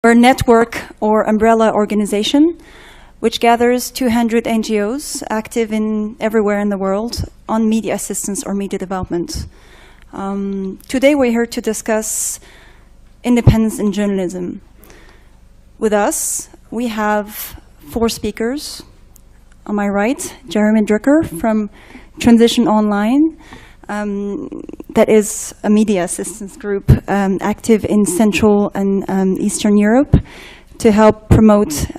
We're a network or umbrella organization which gathers 200 NGOs active everywhere in the world on media assistance or media development. Today we're here to discuss independence in journalism. With us, we have 4 speakers. On my right, Jeremy Drucker from Transition Online, that is a media assistance group active in Central and Eastern Europe to help promote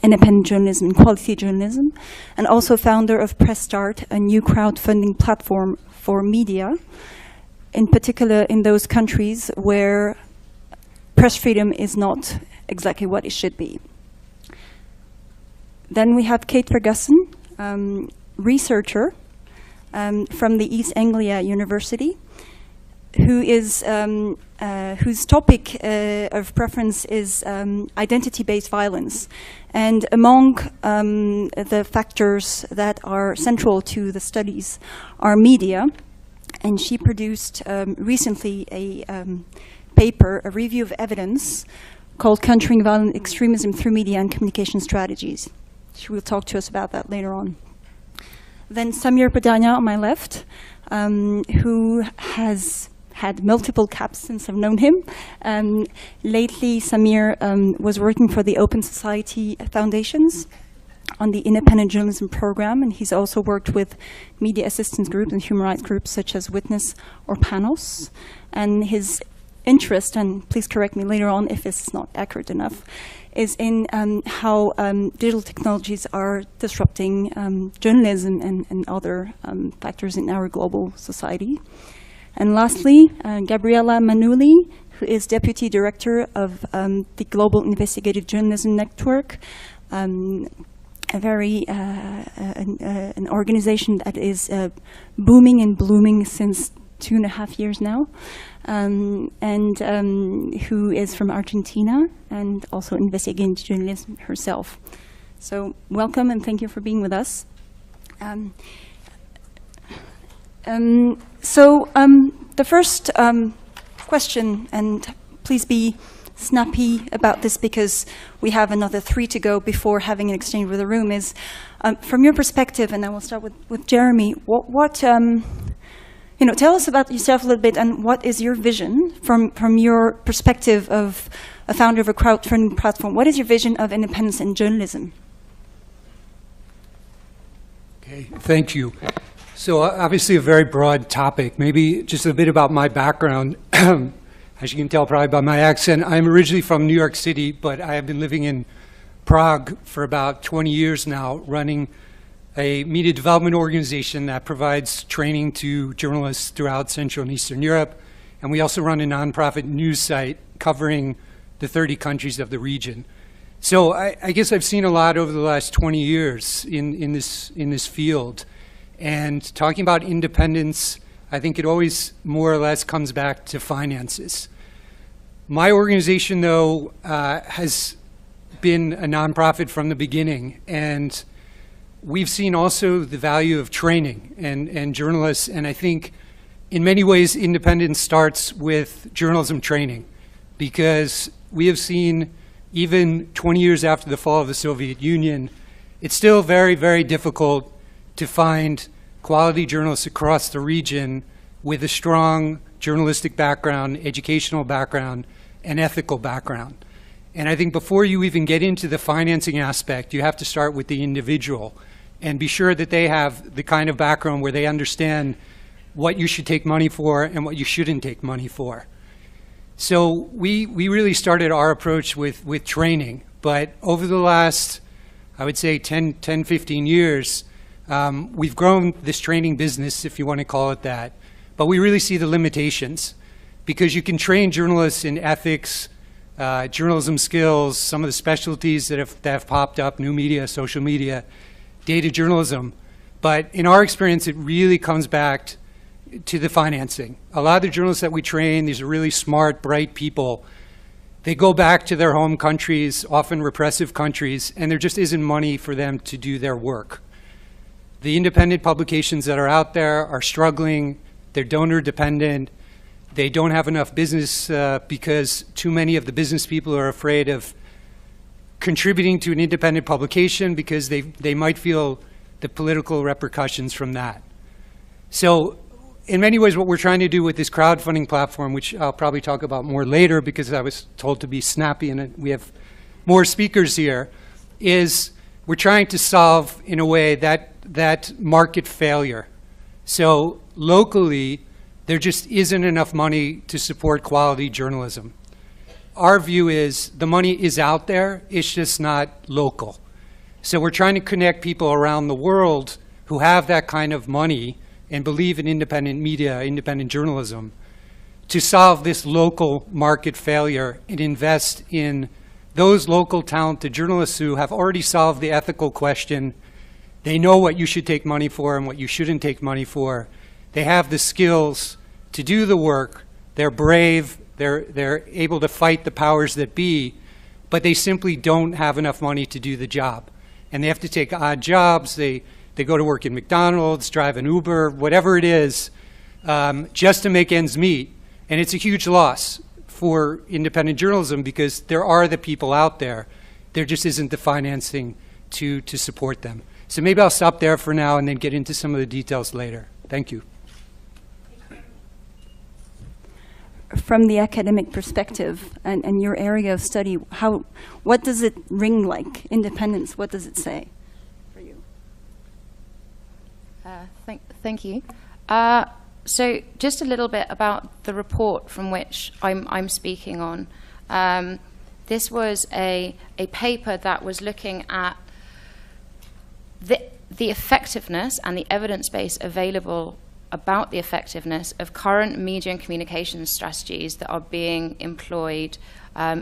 independent journalism and quality journalism, and also founder of Press Start, a new crowdfunding platform for media, in particular in those countries where press freedom is not exactly what it should be. Then we have Kate Ferguson, researcher from the East Anglia University, whose topic of preference is identity-based violence. And among the factors that are central to the studies are media. And she produced recently a paper, a review of evidence, called Countering Violent Extremism Through Media and Communication Strategies. She will talk to us about that later on. Then Samir Padania on my left, who has had multiple caps since I've known him. Lately, Samir was working for the Open Society Foundations on the Independent Journalism Program, and he's also worked with media assistance groups and human rights groups such as Witness or Panos. And his interest, and please correct me later on if this is not accurate enough, is in how digital technologies are disrupting journalism and other factors in our global society. And lastly, Gabriella Manuli, who is Deputy Director of the Global Investigative Journalism Network, an organization that is booming and blooming since 2.5 years now, and who is from Argentina and also investigating journalism herself. So welcome and thank you for being with us. The first question, and please be snappy about this because we have another 3 to go before having an exchange with the room, is from your perspective, and I will start with Jeremy, tell us about yourself a little bit, and what is your vision from your perspective of a founder of a crowdfunding platform? What is your vision of independence in journalism? Okay, thank you. So obviously a very broad topic. Maybe just a bit about my background. As you can tell probably by my accent, I'm originally from New York City, but I have been living in Prague for about 20 years now, running a media development organization that provides training to journalists throughout Central and Eastern Europe. And we also run a nonprofit news site covering the 30 countries of the region. So I guess I've seen a lot over the last 20 years in this field. And talking about independence, I think it always more or less comes back to finances. My organization, though, has been a nonprofit from the beginning. And we've seen also the value of training and journalists, and I think in many ways independence starts with journalism training, because we have seen even 20 years after the fall of the Soviet Union, it's still very, very difficult to find quality journalists across the region with a strong journalistic background, educational background, and ethical background. And I think before you even get into the financing aspect, you have to start with the individual and be sure that they have the kind of background where they understand what you should take money for and what you shouldn't take money for. So we really started our approach with training, but over the last, I would say 10, 15 years, we've grown this training business, if you want to call it that, but we really see the limitations, because you can train journalists in ethics, journalism skills, some of the specialties that have popped up, new media, social media, data journalism. But in our experience, it really comes back to the financing. A lot of the journalists that we train, these are really smart, bright people. They go back to their home countries, often repressive countries, and there just isn't money for them to do their work. The independent publications that are out there are struggling. They're donor dependent. They don't have enough business because too many of the business people are afraid of contributing to an independent publication because they might feel the political repercussions from that. So in many ways, what we're trying to do with this crowdfunding platform, which I'll probably talk about more later because I was told to be snappy and we have more speakers here, is we're trying to solve, in a way, that market failure. So locally, there just isn't enough money to support quality journalism. Our view is the money is out there, it's just not local. So we're trying to connect people around the world who have that kind of money and believe in independent media, independent journalism, to solve this local market failure and invest in those local talented journalists who have already solved the ethical question. They know what you should take money for and what you shouldn't take money for. They have the skills to do the work. They're brave. They're able to fight the powers that be, but they simply don't have enough money to do the job. And they have to take odd jobs. They go to work in McDonald's, drive an Uber, whatever it is, just to make ends meet. And it's a huge loss for independent journalism because there are the people out there. There just isn't the financing to support them. So maybe I'll stop there for now and then get into some of the details later. Thank you. From the academic perspective and your area of study, what does it ring like? Independence, what does it say for you? Thank you. So just a little bit about the report from which I'm speaking on. This was a paper that was looking at the effectiveness and the evidence base available about the effectiveness of current media and communications strategies that are being employed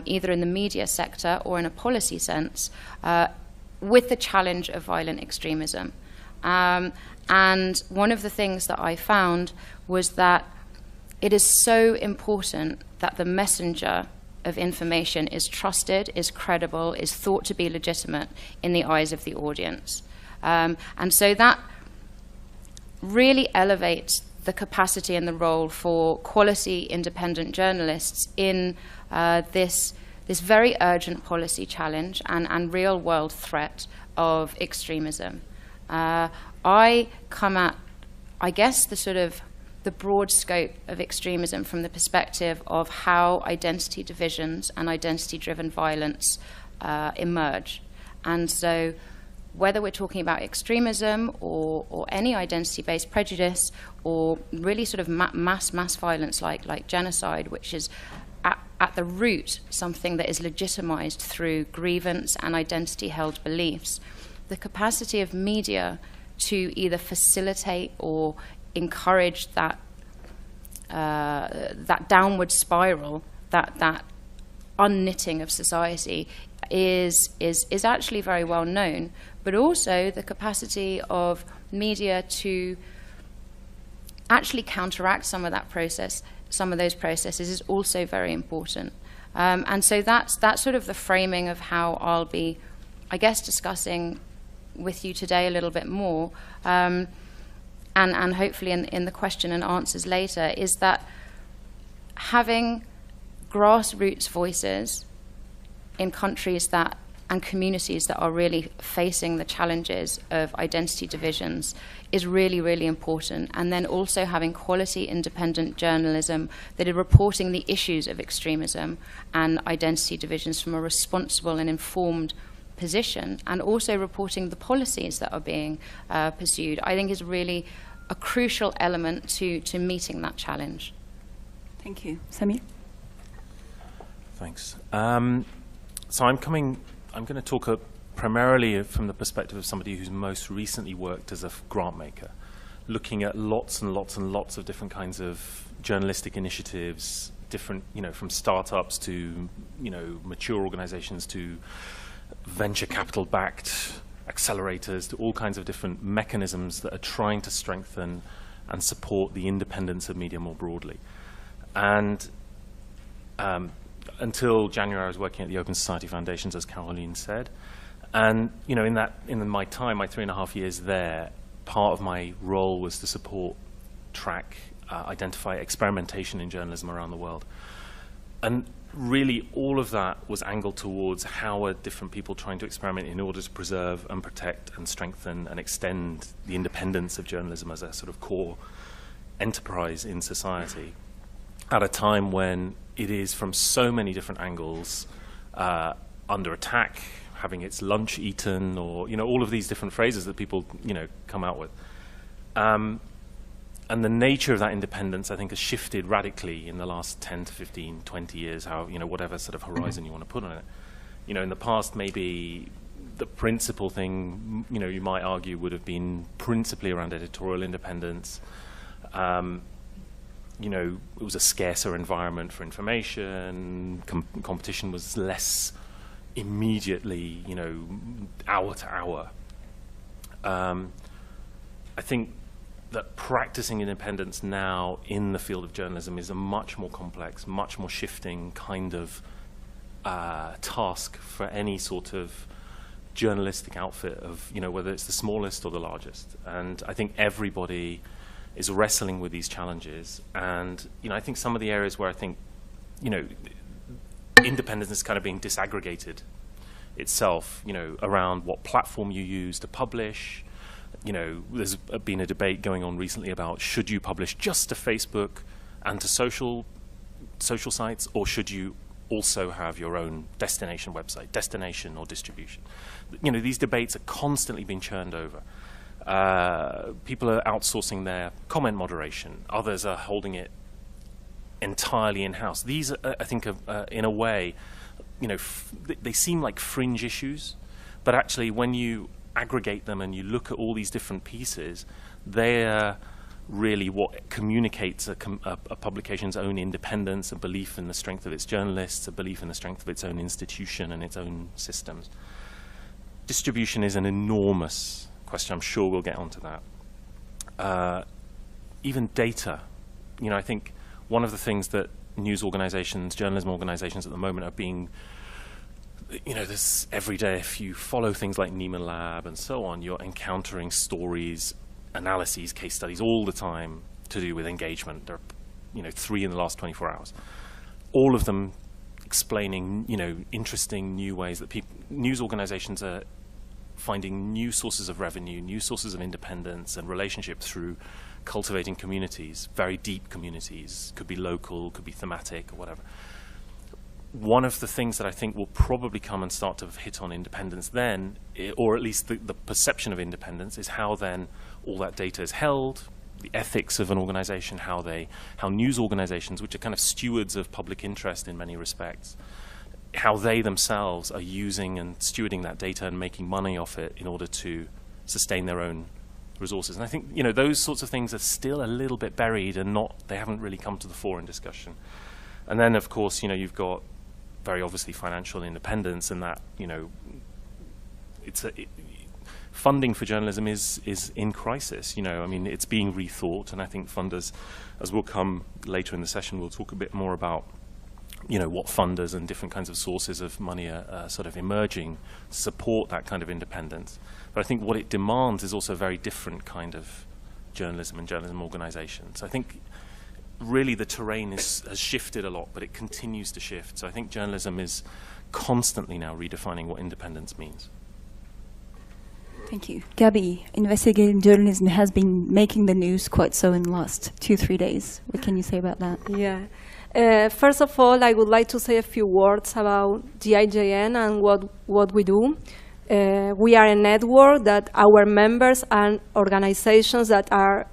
either in the media sector or in a policy sense with the challenge of violent extremism. And one of the things that I found was that it is so important that the messenger of information is trusted, is credible, is thought to be legitimate in the eyes of the audience. And so that really elevates the capacity and the role for quality independent journalists in this very urgent policy challenge and real world threat of extremism. I come at, I guess, the broad scope of extremism from the perspective of how identity divisions and identity-driven violence emerge. And so whether we're talking about extremism or any identity-based prejudice or really sort of mass violence like genocide, which is at the root something that is legitimized through grievance and identity-held beliefs, the capacity of media to either facilitate or encourage that downward spiral, that unknitting of society is actually very well known, but also the capacity of media to actually counteract some of that process, some of those processes is also very important. And so that's sort of the framing of how I'll be, I guess, discussing with you today a little bit more, and hopefully in the question and answers later, is that having grassroots voices in countries that and communities that are really facing the challenges of identity divisions is really, really important. And then also having quality independent journalism that are reporting the issues of extremism and identity divisions from a responsible and informed position, and also reporting the policies that are being pursued, I think is really a crucial element to meeting that challenge. Thank you. Samir? Thanks. So I'm going to talk primarily from the perspective of somebody who's most recently worked as a grant maker, looking at lots and lots and lots of different kinds of journalistic initiatives, different, from startups to, mature organizations to venture capital backed accelerators to all kinds of different mechanisms that are trying to strengthen and support the independence of media more broadly. And until January, I was working at the Open Society Foundations, as Caroline said. And in my time, my 3.5 years there, part of my role was to support, track, identify experimentation in journalism around the world. And really all of that was angled towards how are different people trying to experiment in order to preserve and protect and strengthen and extend the independence of journalism as a sort of core enterprise in society at a time when it is from so many different angles under attack, having its lunch eaten, or all of these different phrases that people come out with. And the nature of that independence, I think, has shifted radically in the last 10 to 15, 20 years, how, whatever sort of horizon you want to put on it. In the past, maybe the principal thing, you might argue would have been principally around editorial independence. It was a scarcer environment for information. Competition was less immediately, hour to hour. I think that practicing independence now in the field of journalism is a much more complex, much more shifting kind of task for any sort of journalistic outfit of, whether it's the smallest or the largest. And I think everybody is wrestling with these challenges. And, I think some of the areas where I think, independence is kind of being disaggregated itself, around what platform you use to publish. There's been a debate going on recently about should you publish just to Facebook and to social sites, or should you also have your own destination website, destination or distribution? These debates are constantly being churned over. People are outsourcing their comment moderation. Others are holding it entirely in-house. These, I think, in a way, they seem like fringe issues, but actually when you aggregate them and you look at all these different pieces, they're really what communicates a publication's own independence, a belief in the strength of its journalists, a belief in the strength of its own institution and its own systems. Distribution is an enormous question. I'm sure we'll get onto that. Even data. I think one of the things that news organizations, journalism organizations at the moment are being, this every day, if you follow things like Nieman Lab and so on, you're encountering stories, analyses, case studies all the time to do with engagement. There are, 3 in the last 24 hours. All of them explaining, interesting new ways that news organizations are finding new sources of revenue, new sources of independence and relationship through cultivating communities, very deep communities, could be local, could be thematic or whatever. One of the things that I think will probably come and start to hit on independence then, or at least the perception of independence, is how then all that data is held, the ethics of an organization, how news organizations, which are kind of stewards of public interest in many respects, how they themselves are using and stewarding that data and making money off it in order to sustain their own resources. And I think, those sorts of things are still a little bit buried and they haven't really come to the fore in discussion. And then, of course, you've got very obviously financial independence, and that, funding for journalism is in crisis. It's being rethought, and I think funders, as we'll come later in the session, we'll talk a bit more about, what funders and different kinds of sources of money are sort of emerging to support that kind of independence. But I think what it demands is also a very different kind of journalism and journalism organization. So I think really the terrain has shifted a lot, but it continues to shift. So I think journalism is constantly now redefining what independence means. Thank you. Gabby, investigative journalism has been making the news quite so in the last 2-3 days. What can you say about that? Yeah. First of all, I would like to say a few words about GIJN and what we do. We are a network that our members are organizations that are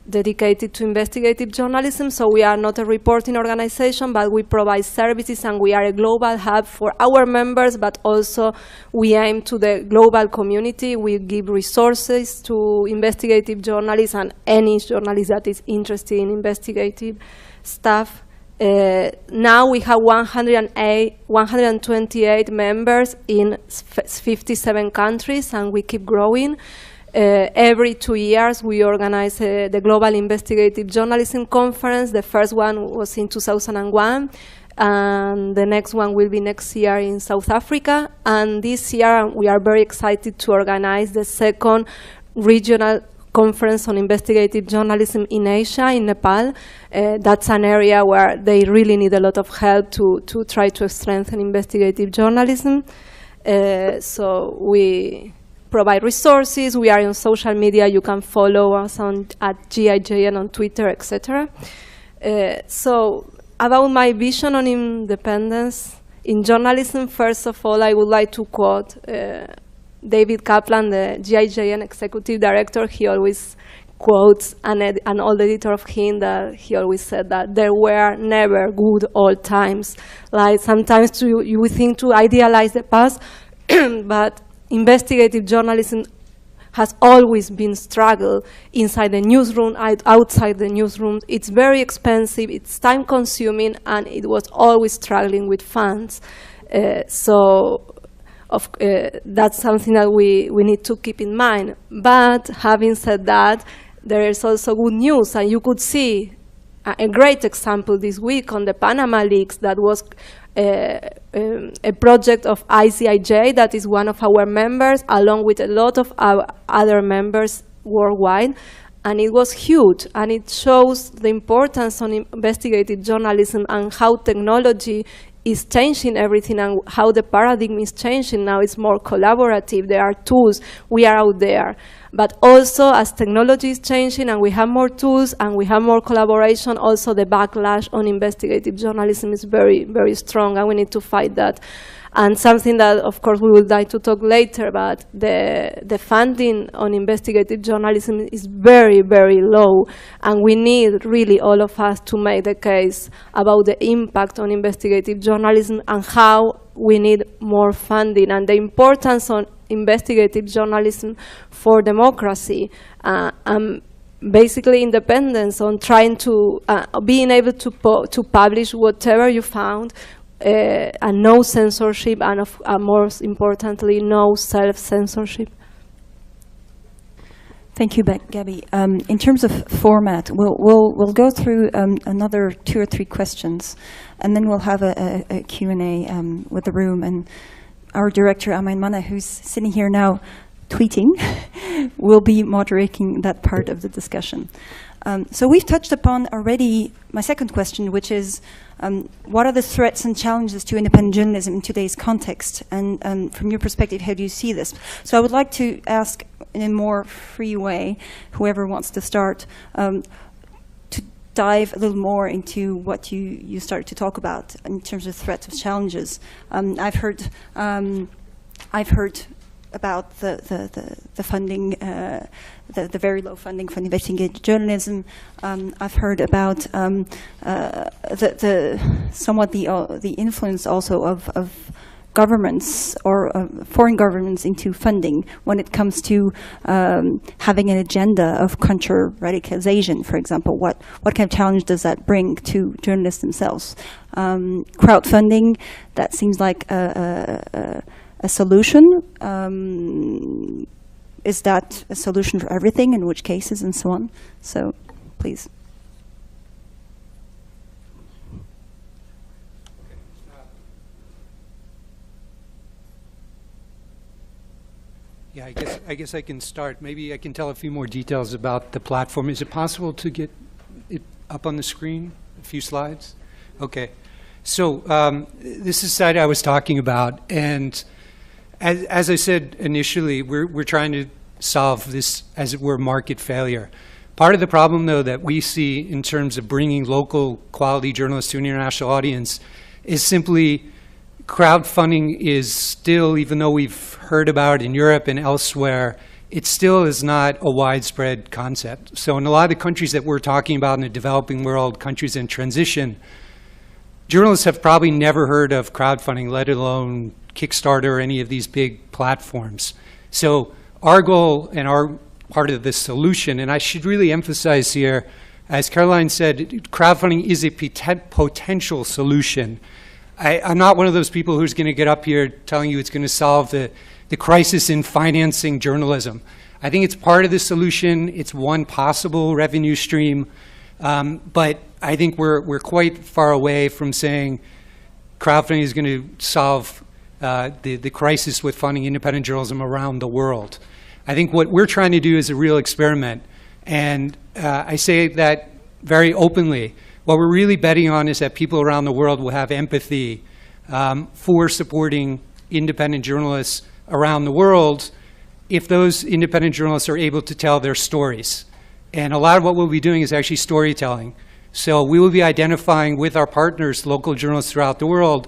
dedicated to investigative journalism, so we are not a reporting organization, but we provide services, and we are a global hub for our members, but also we aim to the global community. We give resources to investigative journalists and any journalist that is interested in investigative stuff. Now we have 128 members in 57 countries, and we keep growing. Every 2 years, we organize the Global Investigative Journalism Conference. The first one was in 2001, and the next one will be next year in South Africa. And this year, we are very excited to organize the second regional conference on investigative journalism in Asia, in Nepal. That's an area where they really need a lot of help to try to strengthen investigative journalism. So we provide resources. We are on social media. You can follow us at GIJN on Twitter, etc. So about my vision on independence in journalism, first of all, I would like to quote David Kaplan, the GIJN executive director. He always quotes an old editor of him that he always said that there were never good old times. Like sometimes you think to idealize the past, but investigative journalism has always been struggle inside the newsroom, outside the newsroom. It's very expensive, it's time consuming, and it was always struggling with funds. That's something that we need to keep in mind. But having said that, there is also good news, and you could see a great example this week on the Panama Leaks. That was a project of ICIJ, that is one of our members, along with a lot of our other members worldwide. And it was huge, and it shows the importance on investigative journalism and how technology is changing everything and how the paradigm is changing. Now it's more collaborative. There are tools. We are out there. But also, as technology is changing and we have more tools and we have more collaboration, also the backlash on investigative journalism is very, very strong, and we need to fight that. And something that, of course, we would like to talk later about, the funding on investigative journalism is very, very low. And we need, really, all of us to make the case about the impact on investigative journalism and how we need more funding and the importance on investigative journalism for democracy. And basically independence on trying to, being able to publish whatever you found, and no censorship, and most importantly, no self-censorship. Thank you, Gabby. In terms of format, we'll go through another 2 or 3 questions, and then we'll have a Q&A with the room. And our director, Abhinandan, who's sitting here now tweeting, will be moderating that part of the discussion. So we've touched upon already my second question, which is, what are the threats and challenges to independent journalism in today's context? And from your perspective, how do you see this? So I would like to ask in a more free way, whoever wants to start, to dive a little more into what you started to talk about in terms of threats and challenges. I've heard about the funding, the very low funding for investigative journalism. I've heard about the influence also of governments or foreign governments into funding when it comes to having an agenda of counter-radicalization, for example. What kind of challenge does that bring to journalists themselves? Crowdfunding, that seems like a solution. Is that a solution for everything? In which cases, and so on? So, please. Yeah, I guess I can start. Maybe I can tell a few more details about the platform. Is it possible to get it up on the screen? A few slides? Okay. So this is the site I was talking about, and as I said initially, we're trying to solve this, as it were, market failure. Part of the problem, though, that we see in terms of bringing local quality journalists to an international audience is simply crowdfunding is still, even though we've heard about it in Europe and elsewhere, it still is not a widespread concept. So in a lot of the countries that we're talking about in the developing world, countries in transition, journalists have probably never heard of crowdfunding, let alone Kickstarter or any of these big platforms. So our goal and our part of the solution, and I should really emphasize here, as Caroline said, crowdfunding is a potential solution. I'm not one of those people who's going to get up here telling you it's going to solve the crisis in financing journalism. I think it's part of the solution. It's one possible revenue stream. But I think we're quite far away from saying crowdfunding is going to solve the crisis with funding independent journalism around the world. I think what we're trying to do is a real experiment. And I say that very openly. What we're really betting on is that people around the world will have empathy for supporting independent journalists around the world if those independent journalists are able to tell their stories. And a lot of what we'll be doing is actually storytelling. So we will be identifying with our partners, local journalists throughout the world,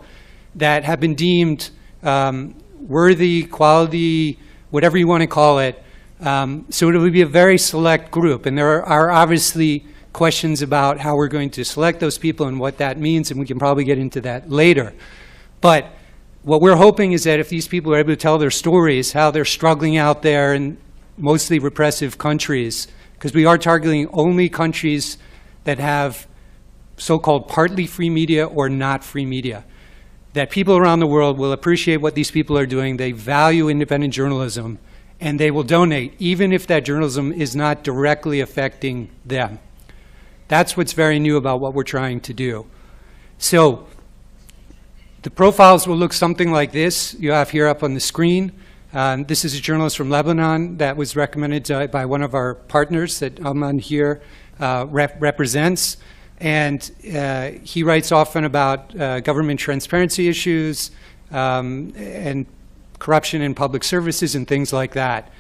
that have been deemed worthy, quality, whatever you want to call it. So it will be a very select group. And there are obviously questions about how we're going to select those people and what that means, and we can probably get into that later. But what we're hoping is that if these people are able to tell their stories, how they're struggling out there in mostly repressive countries, because we are targeting only countries that have so-called partly free media or not free media, that people around the world will appreciate what these people are doing, they value independent journalism, and they will donate, even if that journalism is not directly affecting them. That's what's very new about what we're trying to do. So the profiles will look something like this. You have here up on the screen. This is a journalist from Lebanon that was recommended by one of our partners that Alman here represents. And he writes often about government transparency issues and corruption in public services and things like that.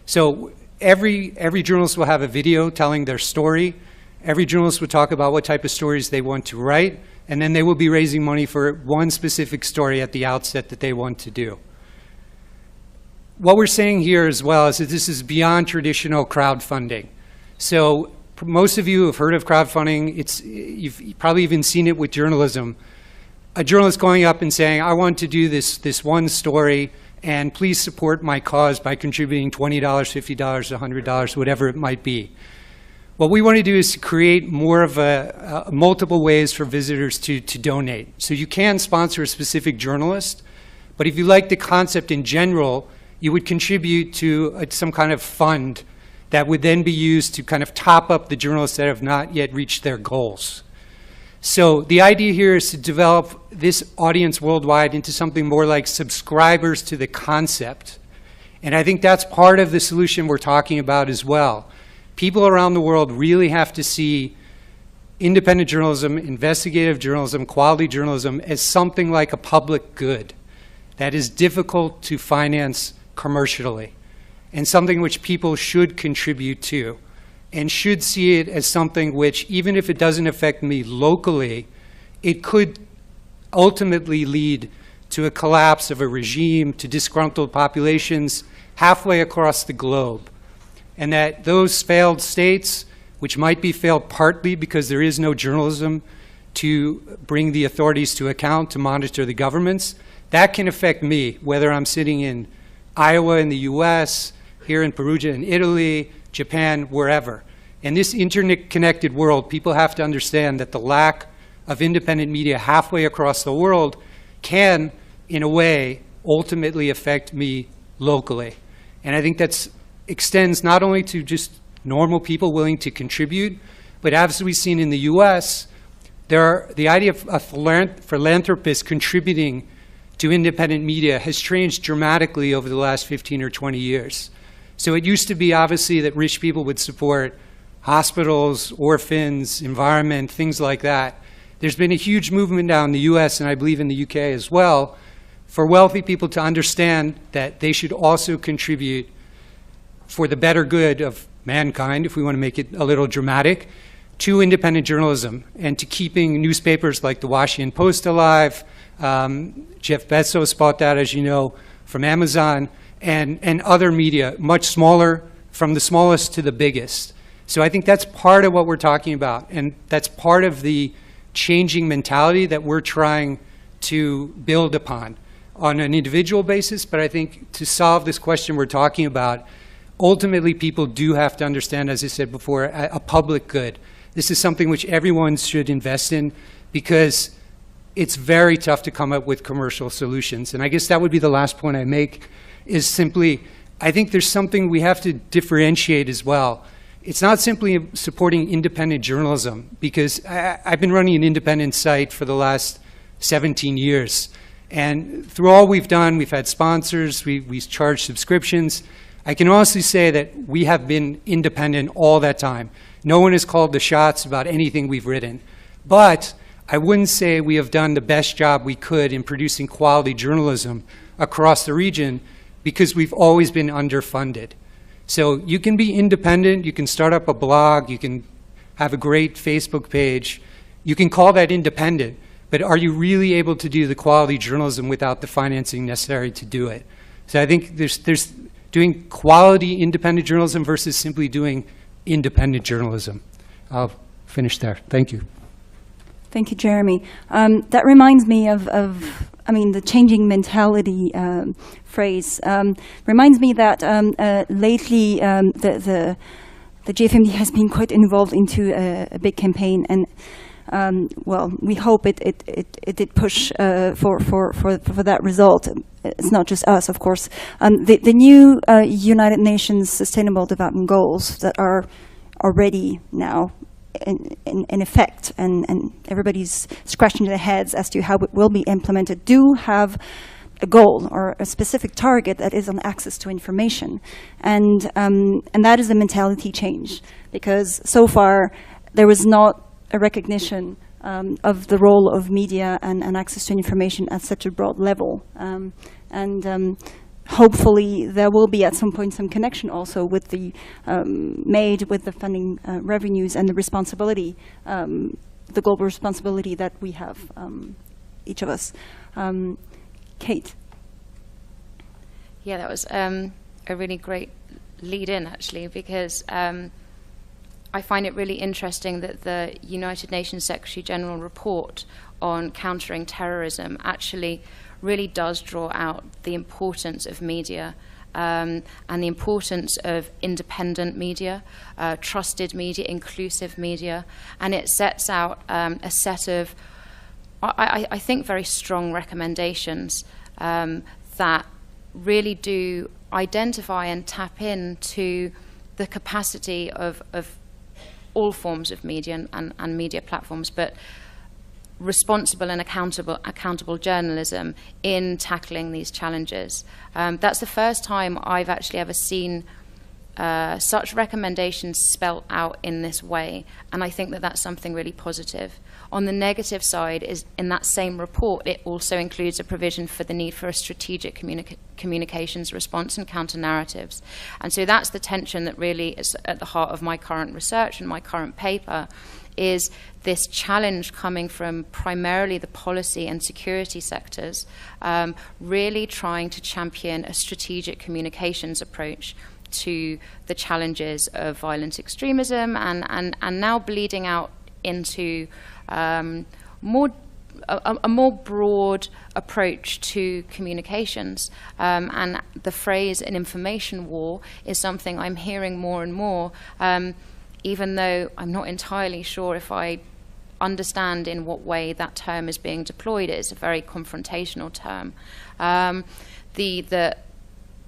So every journalist will have a video telling their story. Every journalist will talk about what type of stories they want to write, and then they will be raising money for one specific story at the outset that they want to do. What we're saying here as well is that this is beyond traditional crowdfunding. So most of you have heard of crowdfunding. You've probably even seen it with journalism. A journalist going up and saying, I want to do this one story, and please support my cause by contributing $20, $50, $100, whatever it might be. What we want to do is to create more of multiple ways for visitors to donate. So you can sponsor a specific journalist, but if you like the concept in general, you would contribute to some kind of fund that would then be used to kind of top up the journalists that have not yet reached their goals. So the idea here is to develop this audience worldwide into something more like subscribers to the concept. And I think that's part of the solution we're talking about as well. People around the world really have to see independent journalism, investigative journalism, quality journalism as something like a public good that is difficult to finance commercially, and something which people should contribute to, and should see it as something which, even if it doesn't affect me locally, it could ultimately lead to a collapse of a regime, to disgruntled populations halfway across the globe. And that those failed states, which might be failed partly because there is no journalism to bring the authorities to account, to monitor the governments, that can affect me, whether I'm sitting in Iowa in the US, here in Perugia in Italy, Japan, wherever. In this interconnected world, people have to understand that the lack of independent media halfway across the world can, in a way, ultimately affect me locally. And I think that extends not only to just normal people willing to contribute, but as we've seen in the US, the idea of philanthropists contributing to independent media has changed dramatically over the last 15 or 20 years. So it used to be obviously that rich people would support hospitals, orphans, environment, things like that. There's been a huge movement now in the US, and I believe in the UK as well, for wealthy people to understand that they should also contribute for the better good of mankind, if we want to make it a little dramatic, to independent journalism and to keeping newspapers like the Washington Post alive. Jeff Bezos bought that, as you know, from Amazon, and other media, much smaller, from the smallest to the biggest. So I think that's part of what we're talking about, and that's part of the changing mentality that we're trying to build upon on an individual basis. But I think to solve this question we're talking about, ultimately people do have to understand, as I said before, a public good. This is something which everyone should invest in, because it's very tough to come up with commercial solutions. And I guess that would be the last point I make, is simply, I think there's something we have to differentiate as well. It's not simply supporting independent journalism, because I've been running an independent site for the last 17 years. And through all we've done, we've had sponsors, we charge subscriptions. I can honestly say that we have been independent all that time. No one has called the shots about anything we've written. But I wouldn't say we have done the best job we could in producing quality journalism across the region because we've always been underfunded. So you can be independent, you can start up a blog, you can have a great Facebook page, you can call that independent, but are you really able to do the quality journalism without the financing necessary to do it? So I think there's doing quality independent journalism versus simply doing independent journalism. I'll finish there. Thank you. Thank you, Jeremy. That reminds me of the changing mentality phrase. Reminds me that lately the GFMD has been quite involved into a big campaign, and well, we hope it did push for that result. It's not just us, of course. The new United Nations Sustainable Development Goals that are already now in effect, and everybody's scratching their heads as to how it will be implemented, do have a goal or a specific target that is on access to information, and that is a mentality change, because so far there was not a recognition of the role of media and access to information at such a broad level, and hopefully there will be at some point some connection also with the made with the funding revenues and the responsibility, the global responsibility that we have, each of us. Kate. Yeah, that was a really great lead-in, actually, because I find it really interesting that the United Nations Secretary General report on countering terrorism actually really does draw out the importance of media and the importance of independent media, trusted media, inclusive media, and it sets out a set of, I think, very strong recommendations that really do identify and tap into the capacity of all forms of media and media platforms, but responsible and accountable journalism in tackling these challenges. That's the first time I've actually ever seen such recommendations spelt out in this way, and I think that that's something really positive. On the negative side is, in that same report, it also includes a provision for the need for a strategic communications response and counter-narratives. And so that's the tension that really is at the heart of my current research and my current paper, is this challenge coming from primarily the policy and security sectors, really trying to champion a strategic communications approach to the challenges of violent extremism, and now bleeding out into a more broad approach to communications. And the phrase "an information war" is something I'm hearing more and more, even though I'm not entirely sure if I understand in what way that term is being deployed. It's a very confrontational term. The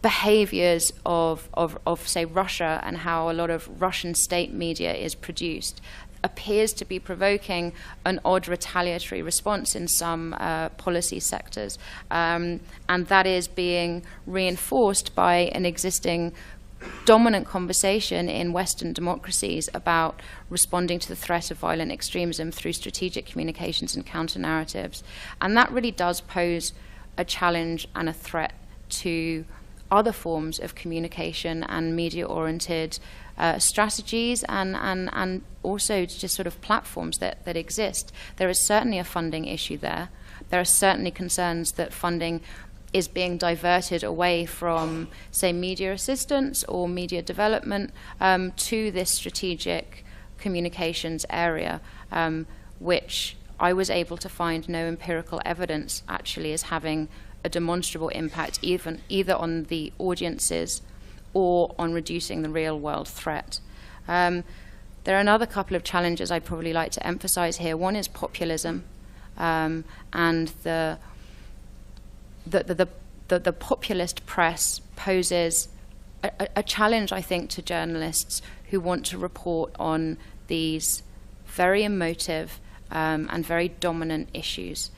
behaviors of, say, Russia, and how a lot of Russian state media is produced, appears to be provoking an odd retaliatory response in some policy sectors. And that is being reinforced by an existing dominant conversation in Western democracies about responding to the threat of violent extremism through strategic communications and counter-narratives. And that really does pose a challenge and a threat to other forms of communication and media-oriented strategies, and also just sort of platforms that exist. There is certainly a funding issue there. There are certainly concerns that funding is being diverted away from, say, media assistance or media development to this strategic communications area, which I was able to find no empirical evidence actually is having a demonstrable impact either on the audiences or on reducing the real-world threat. There are another couple of challenges I'd probably like to emphasize here. One is populism, and the populist press poses a challenge, I think, to journalists who want to report on these very emotive and very dominant issues.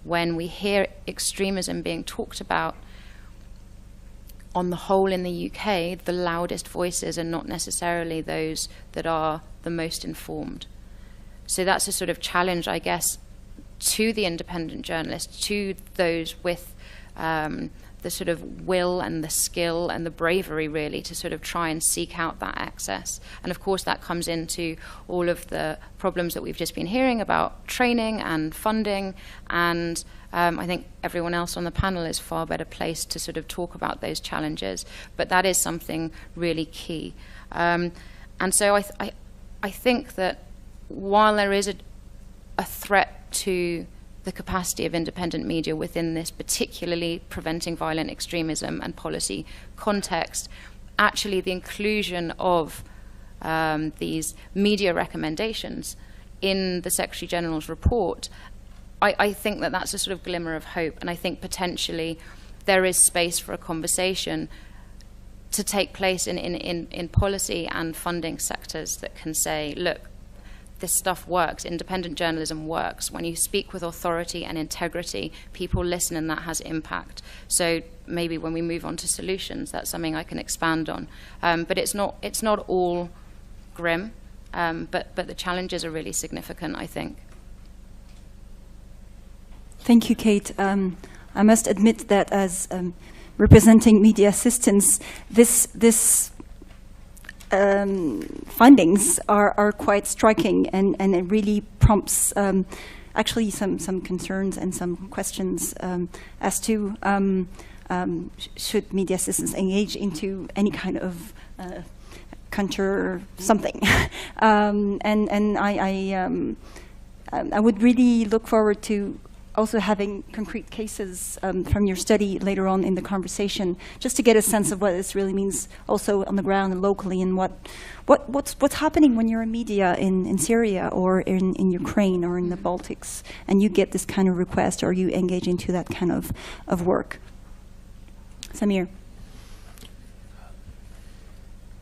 When we hear extremism being talked about, on the whole in the UK, the loudest voices are not necessarily those that are the most informed. So that's a sort of challenge, I guess, to the independent journalists, to those with the sort of will and the skill and the bravery, really, to sort of try and seek out that access. And of course, that comes into all of the problems that we've just been hearing about training and funding. And I think everyone else on the panel is far better placed to sort of talk about those challenges. But that is something really key. And so I think that while there is a threat to the capacity of independent media within this particularly preventing violent extremism and policy context, actually the inclusion of these media recommendations in the Secretary General's report, I think that that's a sort of glimmer of hope, and I think potentially there is space for a conversation to take place in policy and funding sectors that can say, look, this stuff works, independent journalism works. When you speak with authority and integrity, people listen and that has impact. So maybe when we move on to solutions, that's something I can expand on. But it's not all grim, but the challenges are really significant, I think. Thank you, Kate. I must admit that as representing media assistants, this findings are quite striking, and it really prompts actually some concerns and some questions as to should media assistants engage into any kind of counter something. And I would really look forward to also having concrete cases from your study later on in the conversation, just to get a sense of what this really means also on the ground and locally, and what's happening when you're in media in Syria or in Ukraine or in the Baltics, and you get this kind of request, or you engage into that kind of work. Samir.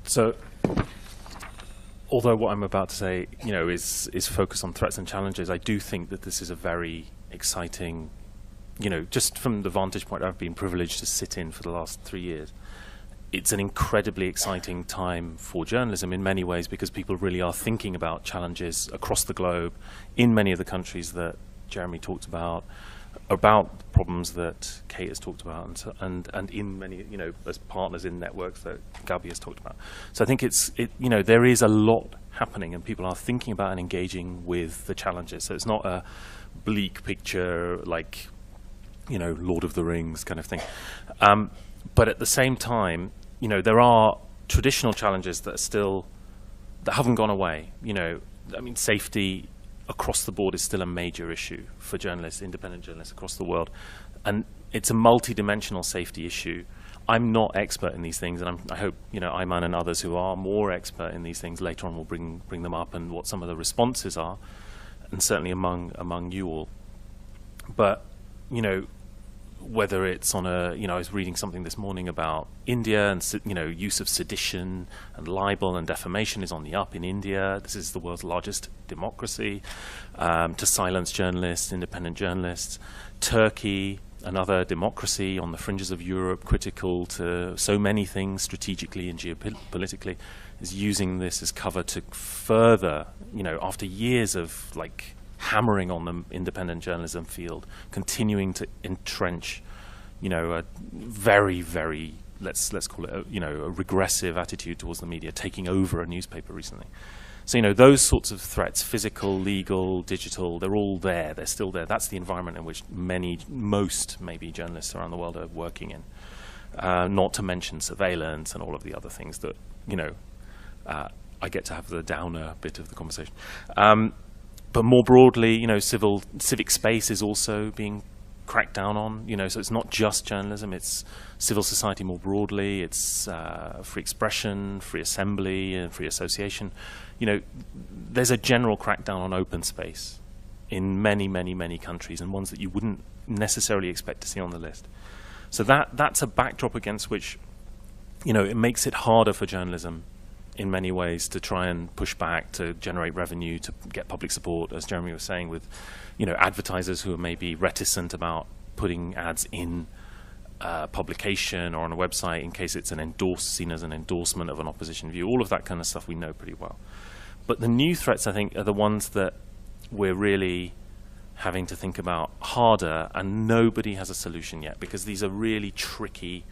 So, although what I'm about to say, is focused on threats and challenges, I do think that this is a very exciting, just from the vantage point I've been privileged to sit in for the last 3 years, it's an incredibly exciting time for journalism in many ways, because people really are thinking about challenges across the globe in many of the countries that Jeremy talked about problems that Kate has talked about, and in many, as partners in networks that Gabi has talked about. So I think there is a lot happening, and people are thinking about and engaging with the challenges. So it's not a bleak picture like, Lord of the Rings kind of thing. But at the same time, there are traditional challenges that haven't gone away. Safety across the board is still a major issue for journalists, independent journalists across the world. And it's a multi-dimensional safety issue. I'm not expert in these things, and I hope, Ayman and others who are more expert in these things later on will bring them up, and what some of the responses are, and certainly among you all. But, whether it's on I was reading something this morning about India, and, use of sedition and libel and defamation is on the up in India. This is the world's largest democracy, to silence journalists, independent journalists. Turkey, another democracy on the fringes of Europe, critical to so many things strategically and geopolitically, is using this as cover to further, after years of hammering on the independent journalism field, continuing to entrench, a very, very, let's call it, a regressive attitude towards the media, taking over a newspaper recently. So, those sorts of threats, physical, legal, digital, they're all there. They're still there. That's the environment in which most maybe journalists around the world are working in. Not to mention surveillance and all of the other things that, I get to have the downer bit of the conversation. But more broadly, civic space is also being cracked down on. So it's not just journalism; it's civil society more broadly. It's free expression, free assembly, and free association. There's a general crackdown on open space in many, many, many countries, and ones that you wouldn't necessarily expect to see on the list. So that's a backdrop against which, it makes it harder for journalism in many ways to try and push back, to generate revenue, to get public support, as Jeremy was saying, with advertisers who are maybe reticent about putting ads in publication or on a website in case it's seen as an endorsement of an opposition view. All of that kind of stuff we know pretty well. But the new threats, I think, are the ones that we're really having to think about harder, and nobody has a solution yet, because these are really tricky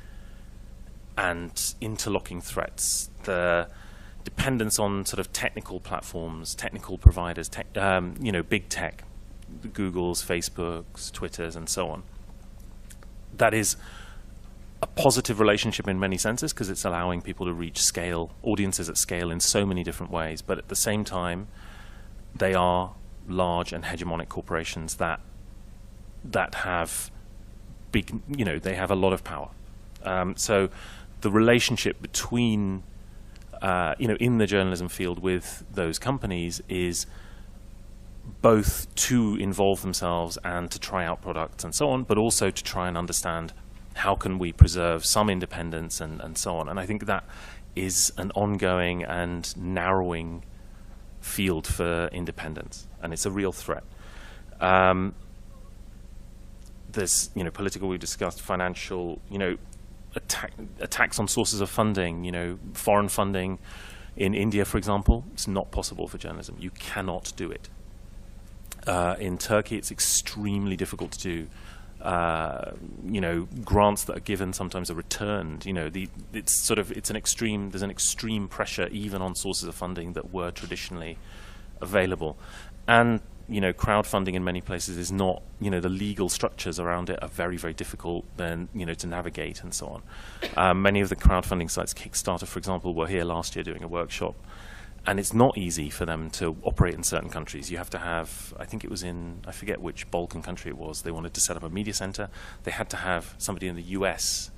and interlocking threats. The dependence on sort of technical platforms, technical providers, big tech, the Googles, Facebooks, Twitters, and so on. That is a positive relationship in many senses, because it's allowing people to reach audiences at scale in so many different ways. But at the same time, they are large and hegemonic corporations that have they have a lot of power. So the relationship between in the journalism field with those companies is both to involve themselves and to try out products and so on, but also to try and understand how can we preserve some independence and so on. And I think that is an ongoing and narrowing field for independence, and it's a real threat. There's political, we discussed, financial, attacks on sources of funding, foreign funding. In India, for example, it's not possible for journalism. You cannot do it. In Turkey, it's extremely difficult to do. Grants that are given sometimes are returned. There's an extreme pressure even on sources of funding that were traditionally available. And crowdfunding in many places is not, the legal structures around it are very, very difficult then, to navigate and so on. Many of the crowdfunding sites, Kickstarter, for example, were here last year doing a workshop. And it's not easy for them to operate in certain countries. You have to have, I think it was I forget which Balkan country it was, they wanted to set up a media center. They had to have somebody in the US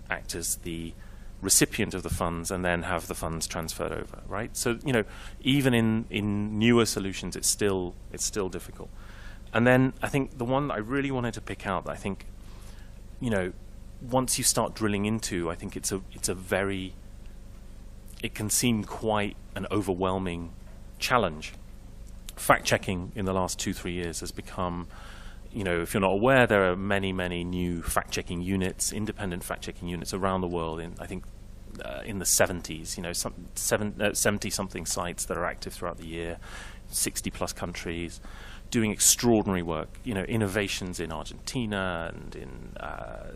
act as the recipient of the funds and then have the funds transferred over, right? So, even in newer solutions, it's still difficult. And then I think the one I really wanted to pick out, I think, once you start drilling into, I think it can seem quite an overwhelming challenge. Fact-checking in the last 2-3 years has become, if you're not aware, there are many, many new fact-checking units, independent fact-checking units around the world. In the 70s, 70-something sites that are active throughout the year, 60-plus countries, doing extraordinary work. Innovations in Argentina and in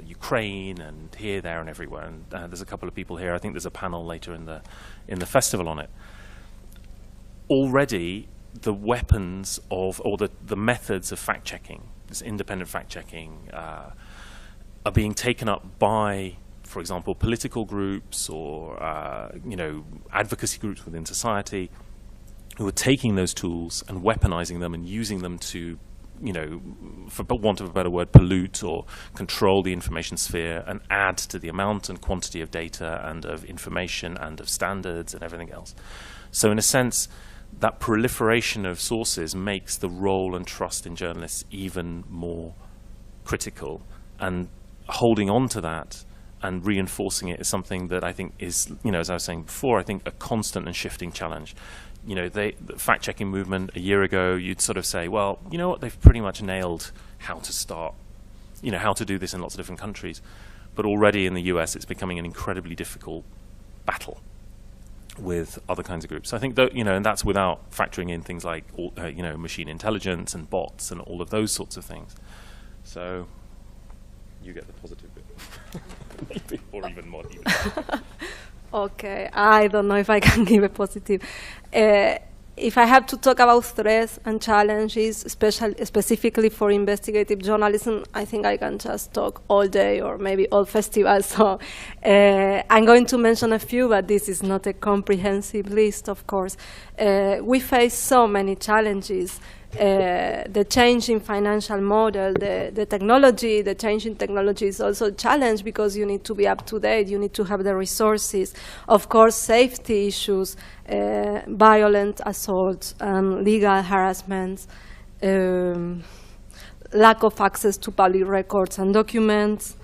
Ukraine and here, there, and everywhere. And there's a couple of people here. I think there's a panel later in the festival on it. Already, the weapons or the methods of fact-checking, this independent fact-checking, are being taken up by, for example, political groups or advocacy groups within society, who are taking those tools and weaponizing them and using them to, for want of a better word, pollute or control the information sphere and add to the amount and quantity of data and of information and of standards and everything else. So in a sense, that proliferation of sources makes the role and trust in journalists even more critical, and holding on to that and reinforcing it is something that I think is, as I was saying before, I think a constant and shifting challenge. The fact-checking movement a year ago, you'd sort of say, well, you know what, they've pretty much nailed how to start, how to do this in lots of different countries. But already in the US, it's becoming an incredibly difficult battle with other kinds of groups. So I think that, and that's without factoring in things like, machine intelligence and bots and all of those sorts of things. So you get the positive bit. Maybe, or even more. Okay, I don't know if I can give a positive. If I have to talk about threats and challenges, specifically for investigative journalism, I think I can just talk all day or maybe all festival. So I'm going to mention a few, but this is not a comprehensive list, of course. We face so many challenges. The change in financial model, the technology, the change in technology is also a challenge because you need to be up to date, you need to have the resources. Of course, safety issues, violent assaults, legal harassment, lack of access to public records and documents,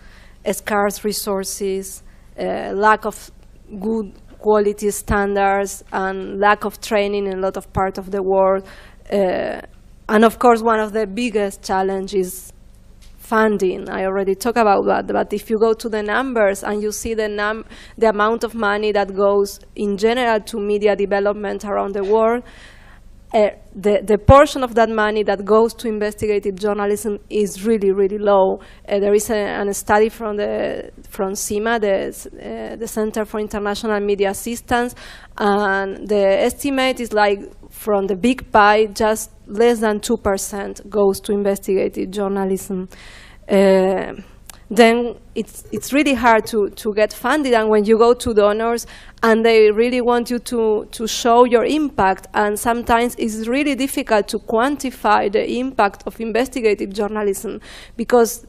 scarce resources, lack of good quality standards, and lack of training in a lot of parts of the world. And of course, one of the biggest challenges funding. I already talked about that, but if you go to the numbers and you see the amount of money that goes in general to media development around the world, the portion of that money that goes to investigative journalism is really, really low. There is a study from CIMA, the Center for International Media Assistance, and the estimate is like from the big pie, just less than 2% goes to investigative journalism. Then it's really hard to get funded, and when you go to donors and they really want you to show your impact, and sometimes it's really difficult to quantify the impact of investigative journalism, because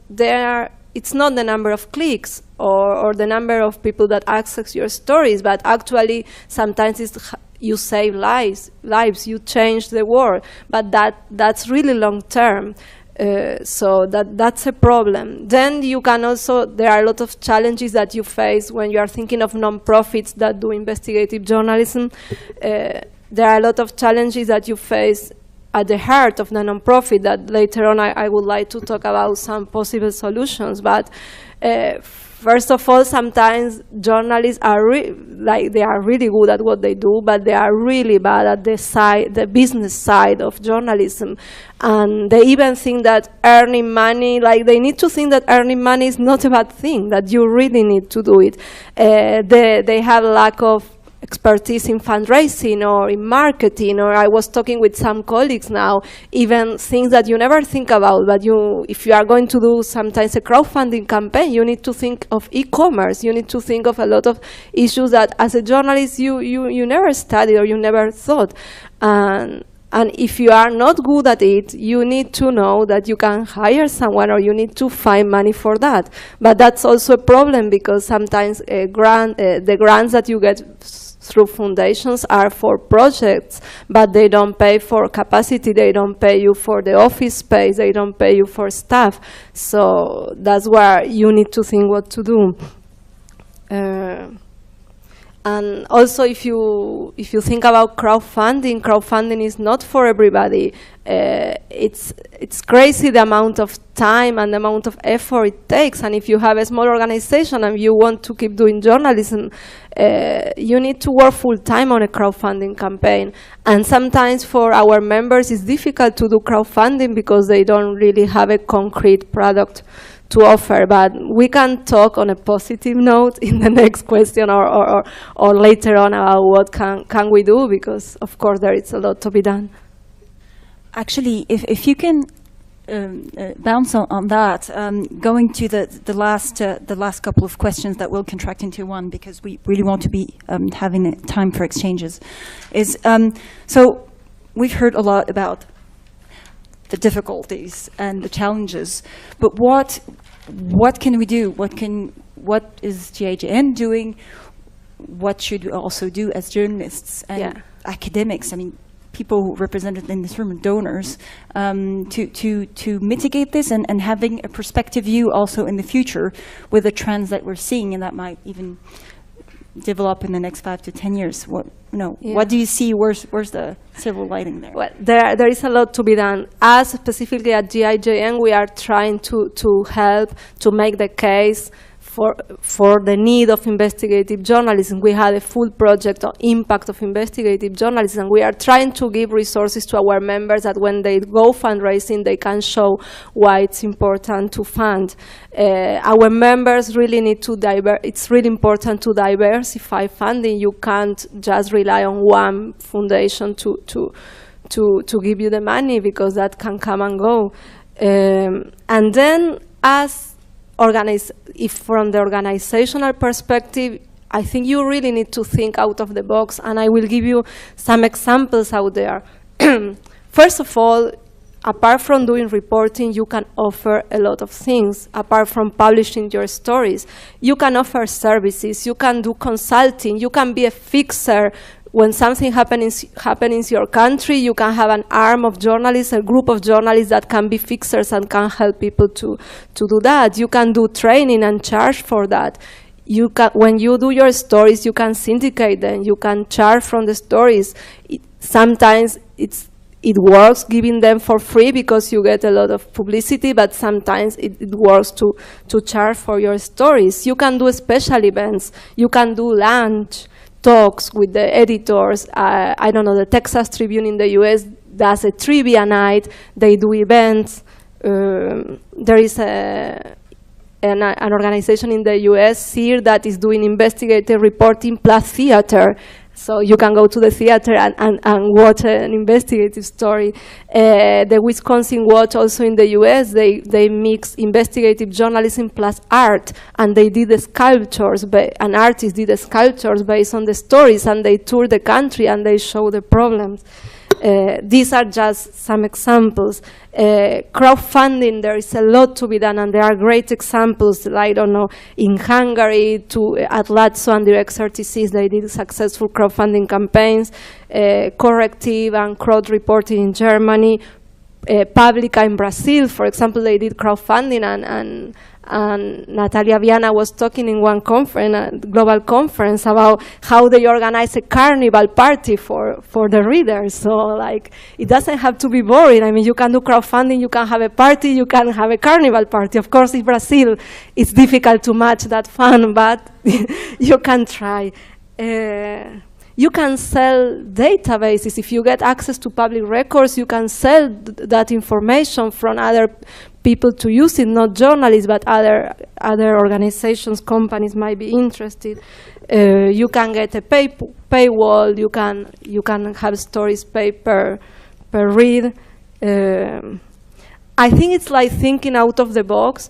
it's not the number of clicks or the number of people that access your stories, but actually sometimes you save lives, you change the world, but that's really long term. So that's a problem. Then you can also, there are a lot of challenges that you face when you are thinking of non-profits that do investigative journalism. There are a lot of challenges that you face at the heart of the non-profit that later on I would like to talk about some possible solutions. But first of all, sometimes journalists are they are really good at what they do, but they are really bad at the business side of journalism. And they even think that earning money, they need to think that earning money is not a bad thing, that you really need to do it. They have lack of expertise in fundraising or in marketing, or I was talking with some colleagues now, even things that you never think about, but if you are going to do sometimes a crowdfunding campaign, you need to think of e-commerce, you need to think of a lot of issues that as a journalist you never studied or you never thought. And if you are not good at it, you need to know that you can hire someone or you need to find money for that. But that's also a problem, because sometimes the grants that you get through foundations are for projects, but they don't pay for capacity, they don't pay you for the office space, they don't pay you for staff. So that's where you need to think what to do. And also, if you think about crowdfunding is not for everybody. It's crazy the amount of time and the amount of effort it takes. And if you have a small organization and you want to keep doing journalism, you need to work full time on a crowdfunding campaign. And sometimes for our members, it's difficult to do crowdfunding because they don't really have a concrete product to offer. But we can talk on a positive note in the next question or later on about what can we do, because of course there is a lot to be done. Actually, if you can bounce on that, going to the last couple of questions that will contract into one, because we really want to be having time for exchanges, is so we've heard a lot about the difficulties and the challenges, but what can we do? What is GIJN doing? What should we also do as journalists and academics? I mean, people represented in this room, donors, to mitigate this and having a perspective view also in the future with the trends that we're seeing, and that might even develop in the next 5 to 10 years. What do you see? Where's the silver lining there? Well, there is a lot to be done. Us specifically at GIJN, we are trying to help to make the case for the need of investigative journalism. We had a full project on impact of investigative journalism. We are trying to give resources to our members that when they go fundraising, they can show why it's important to fund. Our members really need to it's really important to diversify funding. You can't just rely on one foundation to give you the money, because that can come and go. And then if from the organizational perspective, I think you really need to think out of the box, and I will give you some examples out there. First of all, apart from doing reporting, you can offer a lot of things. Apart from publishing your stories, you can offer services, you can do consulting, you can be a fixer. When something happens in your country, you can have an arm of journalists, a group of journalists that can be fixers and can help people to do that. You can do training and charge for that. When you do your stories, you can syndicate them. You can charge from the stories. Sometimes it works giving them for free because you get a lot of publicity, but sometimes it works to charge for your stories. You can do special events. You can do lunch talks with the editors. I don't know, the Texas Tribune in the US does a trivia night. They do events. There is an organization in the US here that is doing investigative reporting plus theater. So you can go to the theater and watch an investigative story. The Wisconsin Watch, also in the US, they mix investigative journalism plus art, and they did the sculptures, an artist did the sculptures based on the stories, and they tour the country and they show the problems. These are just some examples. Crowdfunding, there is a lot to be done, and there are great examples. I don't know, in Hungary, at Lazzo and Direct 36, they did successful crowdfunding campaigns. Corrective and crowd reporting in Germany. Publica in Brazil, for example, they did crowdfunding, and Natalia Viana was talking in one conference, a global conference, about how they organize a carnival party for the readers. So, like, it doesn't have to be boring. I mean, you can do crowdfunding, you can have a party, you can have a carnival party. Of course, in Brazil, it's difficult to match that fun, but you can try. You can sell databases. If you get access to public records, you can sell that information from other people to use it, not journalists, but other organizations, companies might be interested. You can get a paywall. You can have stories paid per read. I think it's like thinking out of the box.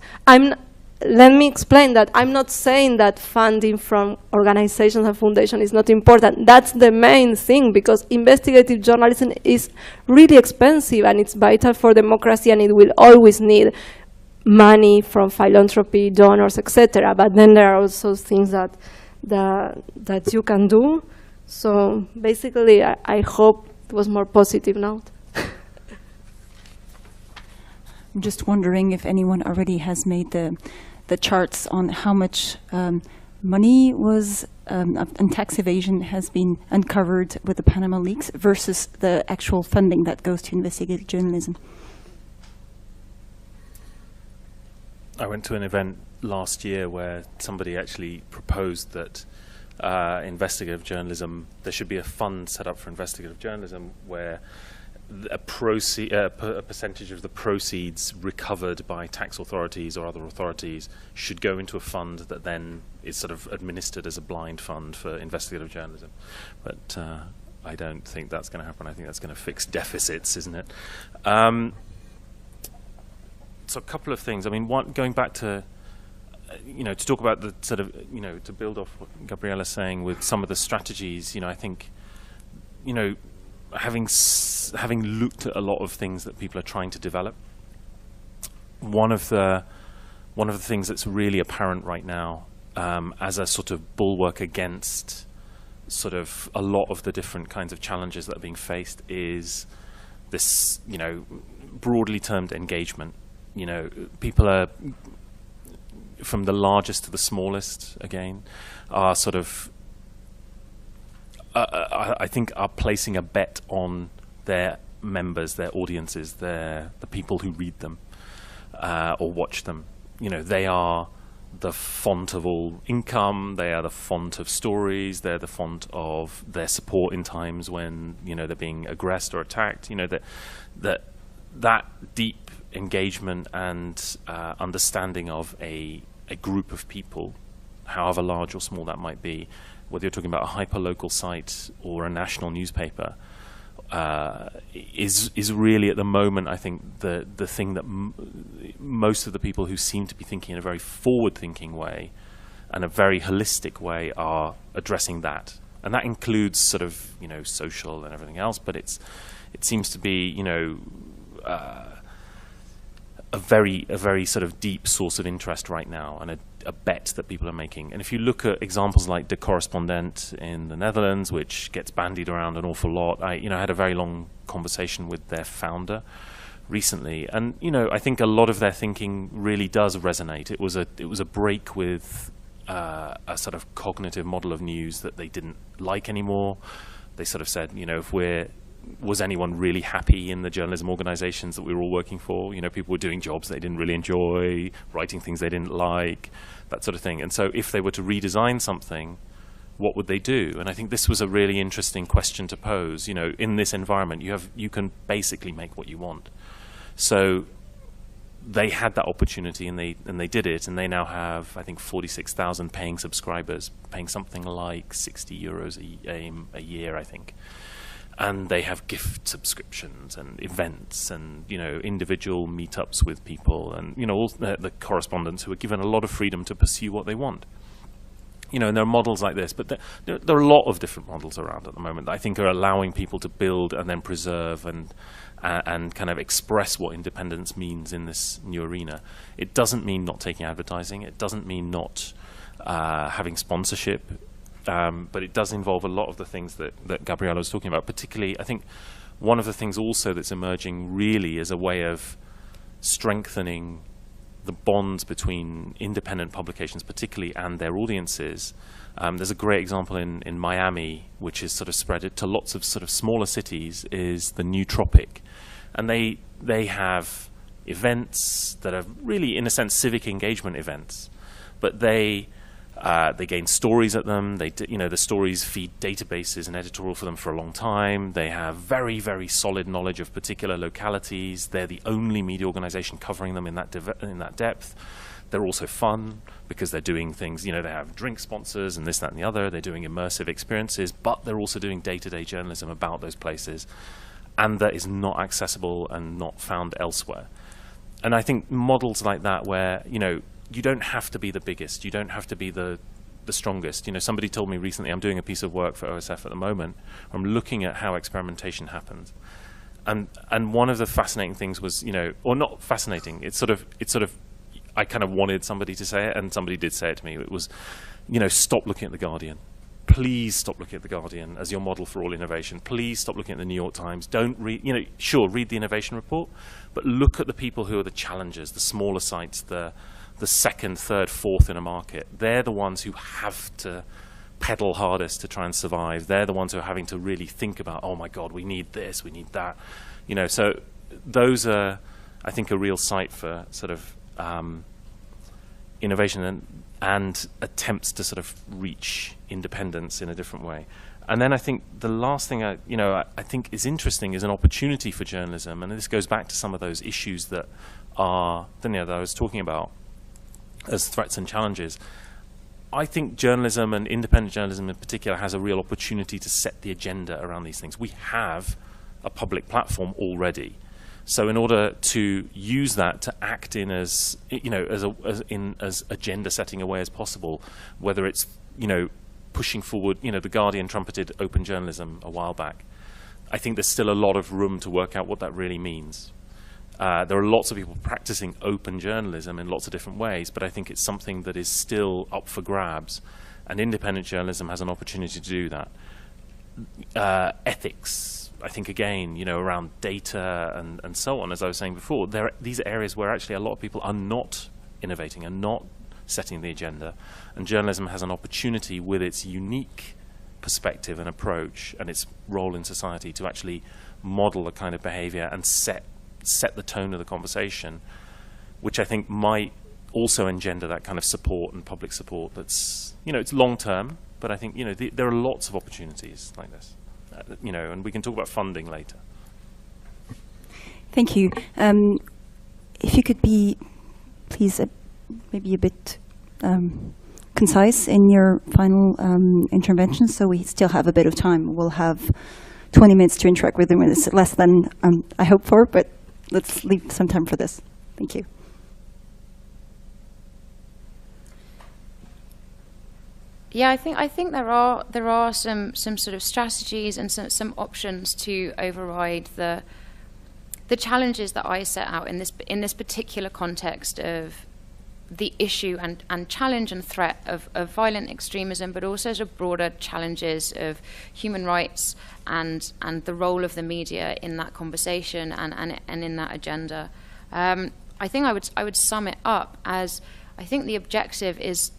Let me explain that. I'm not saying that funding from organizations and foundations is not important. That's the main thing, because investigative journalism is really expensive and it's vital for democracy, and it will always need money from philanthropy, donors, etc. But then there are also things that you can do. So basically, I hope it was more positive note. I'm just wondering if anyone already has made the charts on how much money was and tax evasion has been uncovered with the Panama leaks versus the actual funding that goes to investigative journalism. I went to an event last year where somebody actually proposed that investigative journalism, there should be a fund set up for investigative journalism where a percentage of the proceeds recovered by tax authorities or other authorities should go into a fund that then is sort of administered as a blind fund for investigative journalism. But I don't think that's going to happen. I think that's going to fix deficits, isn't it? So a couple of things. I mean, one, going back to, to talk about the sort of, to build off what Gabriela's saying with some of the strategies, I think, having looked at a lot of things that people are trying to develop, one of the things that's really apparent right now as a sort of bulwark against sort of a lot of the different kinds of challenges that are being faced is this, broadly termed engagement. People are, from the largest to the smallest, again, are sort of I think are placing a bet on their members, their audiences, the people who read them or watch them. They are the font of all income. They are the font of stories. They're the font of their support in times when they're being aggressed or attacked. That deep engagement and understanding of a group of people, however large or small that might be, whether you're talking about a hyper-local site or a national newspaper, is really at the moment, I think, the thing that most of the people who seem to be thinking in a very forward-thinking way and a very holistic way are addressing that. And that includes sort of, social and everything else, but it seems to be, a very sort of deep source of interest right now, and a bet that people are making. And if you look at examples like De Correspondent in the Netherlands, which gets bandied around an awful lot, I had a very long conversation with their founder recently, and I think a lot of their thinking really does resonate. It was a break with a sort of cognitive model of news that they didn't like anymore. They sort of said, if we're was anyone really happy in the journalism organizations that we were all working for? You know, people were doing jobs they didn't really enjoy, writing things they didn't like, that sort of thing. And so if they were to redesign something, what would they do? And I think this was a really interesting question to pose. You know, in this environment, you can basically make what you want. So they had that opportunity, and they did it, and they now have, I think, 46,000 paying subscribers, paying something like 60 euros a year, I think. And they have gift subscriptions and events and, you know, individual meetups with people and, you know, all the correspondents who are given a lot of freedom to pursue what they want. You know, and there are models like this, but there are a lot of different models around at the moment that I think are allowing people to build and then preserve and kind of express what independence means in this new arena. It doesn't mean not taking advertising. It doesn't mean not having sponsorship. But it does involve a lot of the things that Gabriella was talking about. Particularly, I think one of the things also that's emerging really is a way of strengthening the bonds between independent publications, particularly, and their audiences. There's a great example in Miami, which is sort of spread it to lots of sort of smaller cities, is the New Tropic. And they have events that are really, in a sense, civic engagement events. But they gain stories at them. The stories feed databases and editorial for them for a long time. They have very, very solid knowledge of particular localities. They're the only media organization covering them in that depth. They're also fun because they're doing things, you know, they have drink sponsors and this, that, and the other. They're doing immersive experiences, but they're also doing day-to-day journalism about those places. And that is not accessible and not found elsewhere. And I think models like that where, you know, you don't have to be the biggest. You don't have to be the strongest. You know, somebody told me recently, I'm doing a piece of work for OSF at the moment. I'm looking at how experimentation happens. And one of the fascinating things was, you know, or not fascinating, it's sort of, I kind of wanted somebody to say it, and somebody did say it to me. It was, you know, stop looking at The Guardian. Please stop looking at The Guardian as your model for all innovation. Please stop looking at the New York Times. Don't read, you know, sure, read the innovation report, but look at the people who are the challengers, the smaller sites, the second, third, fourth in a market. They're the ones who have to pedal hardest to try and survive. They're the ones who are having to really think about, oh my God, we need this, we need that. You know, so those are, I think, a real site for sort of innovation and attempts to sort of reach independence in a different way. And then I think the last thing I think is interesting is an opportunity for journalism, and this goes back to some of those issues that I was talking about as threats and challenges. I think journalism, and independent journalism in particular, has a real opportunity to set the agenda around these things. We have a public platform already. So in order to use that to act in as, you know, as agenda setting a way as possible, whether it's, you know, pushing forward, you know, The Guardian trumpeted open journalism a while back. I think there's still a lot of room to work out what that really means. There are lots of people practicing open journalism in lots of different ways, but I think it's something that is still up for grabs, and independent journalism has an opportunity to do that. Ethics, I think, again, you know, around data and so on, as I was saying before, these are areas where actually a lot of people are not innovating and not setting the agenda, and journalism has an opportunity with its unique perspective and approach and its role in society to actually model a kind of behavior and set the tone of the conversation, which I think might also engender that kind of support and public support that's, you know, it's long term, but I think, you know, there are lots of opportunities like this, you know, and we can talk about funding later. Thank you. If you could be, please, maybe a bit concise in your final intervention, so we still have a bit of time. We'll have 20 minutes to interact with them. It's less than I hoped for, but let's leave some time for this. Thank you. Yeah, I think there are some sort of strategies and some options to override the challenges that I set out in this particular context of the issue and challenge and threat of violent extremism, but also sort of broader challenges of human rights and the role of the media in that conversation and in that agenda. I think I would sum it up as, I think the objective is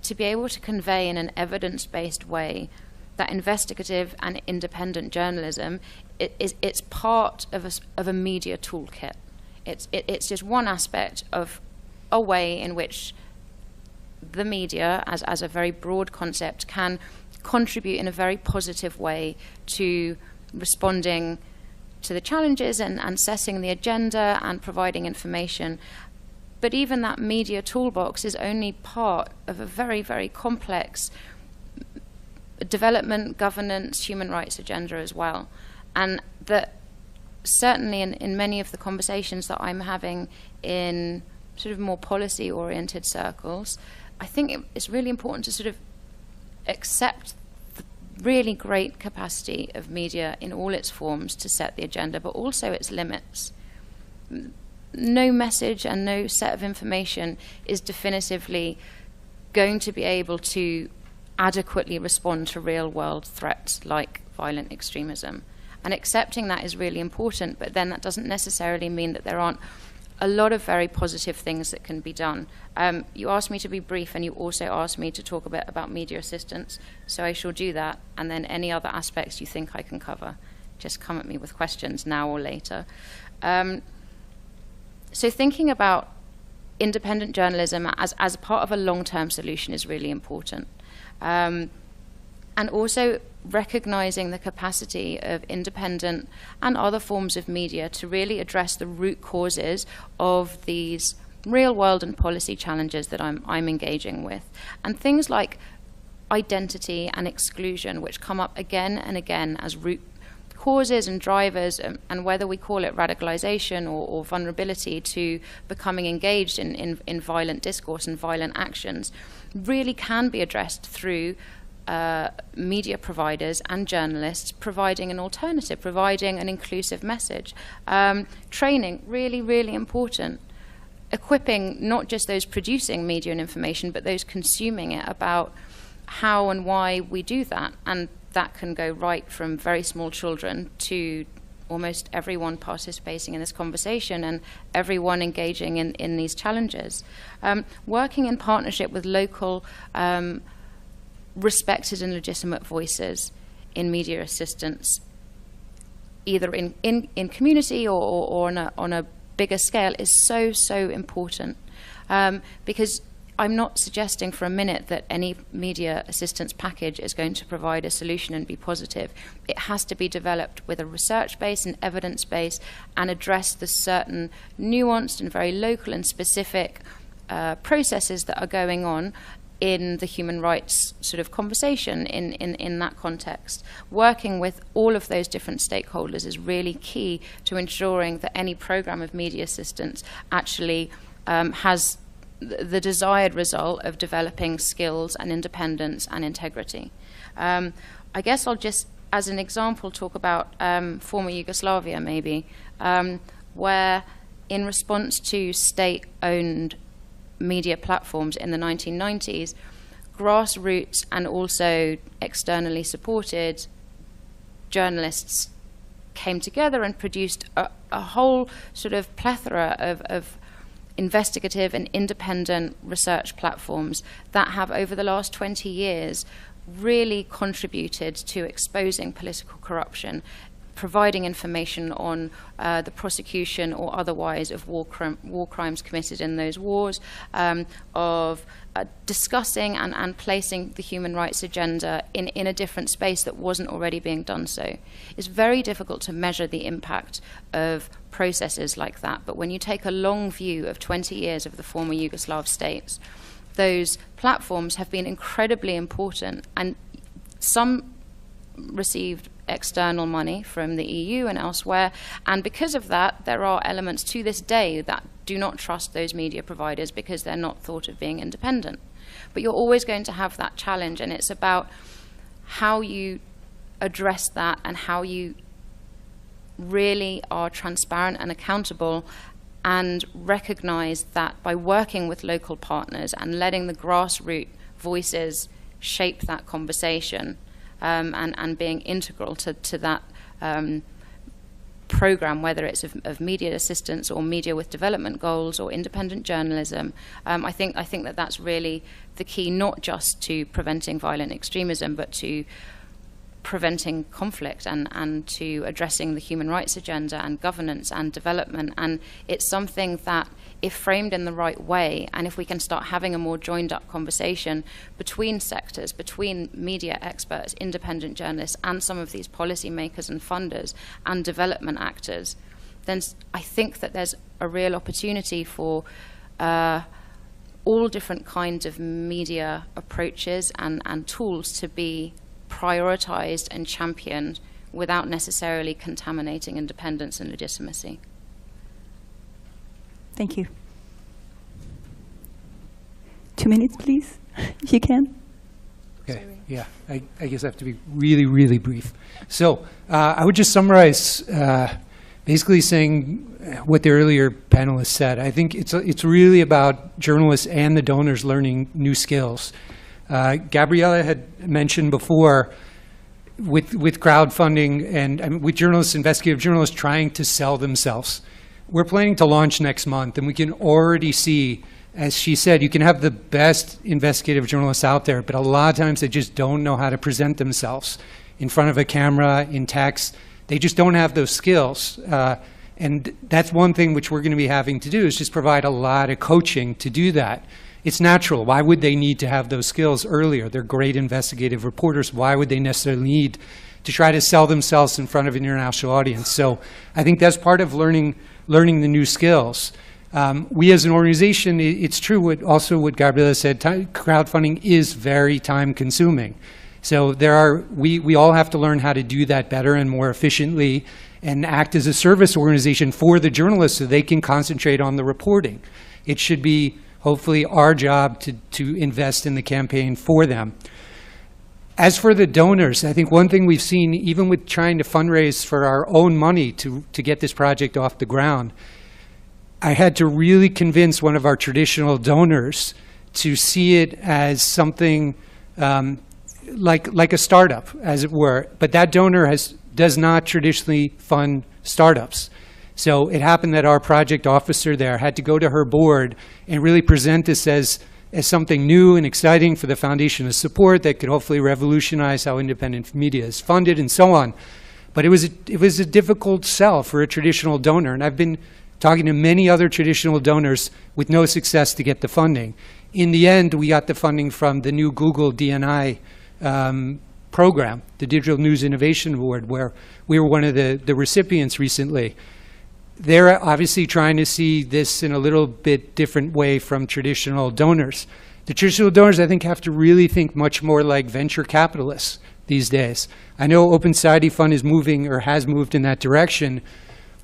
to be able to convey in an evidence-based way that investigative and independent journalism, it's part of a media toolkit. It's just one aspect of a way in which the media, as a very broad concept, can contribute in a very positive way to responding to the challenges and setting the agenda and providing information. But even that media toolbox is only part of a very, very complex development, governance, human rights agenda as well. And that certainly in many of the conversations that I'm having in sort of more policy-oriented circles, I think it's really important to sort of accept the really great capacity of media in all its forms to set the agenda, but also its limits. No message and no set of information is definitively going to be able to adequately respond to real-world threats like violent extremism. And accepting that is really important, but then that doesn't necessarily mean that there aren't a lot of very positive things that can be done. You asked me to be brief, and you also asked me to talk a bit about media assistance, so I shall do that, and then any other aspects you think I can cover, just come at me with questions now or later. So thinking about independent journalism as part of a long-term solution is really important. And also recognizing the capacity of independent and other forms of media to really address the root causes of these real world and policy challenges that I'm engaging with. And things like identity and exclusion, which come up again and again as root causes and drivers, and whether we call it radicalization or vulnerability to becoming engaged in violent discourse and violent actions, really can be addressed through media providers and journalists providing an alternative, providing an inclusive message. Training, really, really important. Equipping not just those producing media and information, but those consuming it about how and why we do that. And that can go right from very small children to almost everyone participating in this conversation and everyone engaging in these challenges. Working in partnership with local respected and legitimate voices in media assistance, either in community or on a bigger scale, is so, so important. Because I'm not suggesting for a minute that any media assistance package is going to provide a solution and be positive. It has to be developed with a research base and evidence base and address the certain nuanced and very local and specific processes that are going on in the human rights sort of conversation in that context. Working with all of those different stakeholders is really key to ensuring that any program of media assistance actually has the desired result of developing skills and independence and integrity. I guess I'll just, as an example, talk about former Yugoslavia maybe, where in response to state-owned media platforms in the 1990s, grassroots and also externally supported journalists came together and produced a whole sort of plethora of investigative and independent research platforms that have over the last 20 years really contributed to exposing political corruption, providing information on the prosecution or otherwise of war crimes committed in those wars, of discussing and placing the human rights agenda in a different space that wasn't already being done so. It's very difficult to measure the impact of processes like that, but when you take a long view of 20 years of the former Yugoslav states, those platforms have been incredibly important, and some received external money from the EU and elsewhere, and because of that there are elements to this day that do not trust those media providers because they're not thought of being independent. But you're always going to have that challenge, and it's about how you address that and how you really are transparent and accountable and recognize that by working with local partners and letting the grassroots voices shape that conversation, and being integral to that program, whether it's of media assistance or media with development goals or independent journalism. I think that that's really the key, not just to preventing violent extremism, but to preventing conflict and to addressing the human rights agenda and governance and development. And it's something that, if framed in the right way, and if we can start having a more joined up conversation between sectors, between media experts, independent journalists, and some of these policymakers and funders and development actors, then I think that there's a real opportunity for all different kinds of media approaches and tools to be prioritized and championed without necessarily contaminating independence and legitimacy. Thank you. 2 minutes, please, if you can. Okay, yeah, I guess I have to be really, really brief. So I would just summarize basically saying what the earlier panelists said. I think it's really about journalists and the donors learning new skills. Gabriella had mentioned before with crowdfunding and with journalists, investigative journalists trying to sell themselves. We're planning to launch next month, and we can already see, as she said, you can have the best investigative journalists out there, but a lot of times they just don't know how to present themselves in front of a camera, in text. They just don't have those skills. And that's one thing which we're going to be having to do, is just provide a lot of coaching to do that. It's natural. Why would they need to have those skills earlier? They're great investigative reporters. Why would they necessarily need to try to sell themselves in front of an international audience? So I think that's part of learning the new skills. We as an organization, it's true what Gabriella said, crowdfunding is very time consuming. So we all have to learn how to do that better and more efficiently and act as a service organization for the journalists so they can concentrate on the reporting. It should be hopefully our job to invest in the campaign for them. As for the donors, I think one thing we've seen, even with trying to fundraise for our own money to get this project off the ground, I had to really convince one of our traditional donors to see it as something like a startup, as it were. But that donor does not traditionally fund startups. So it happened that our project officer there had to go to her board and really present this as something new and exciting for the foundation to support that could hopefully revolutionize how independent media is funded and so on. But it was a difficult sell for a traditional donor. And I've been talking to many other traditional donors with no success to get the funding. In the end, we got the funding from the new Google D&I program, the Digital News Innovation Award, where we were one of the recipients recently. They're obviously trying to see this in a little bit different way from traditional donors. The traditional donors, I think, have to really think much more like venture capitalists these days. I know Open Society Fund is moving, or has moved in that direction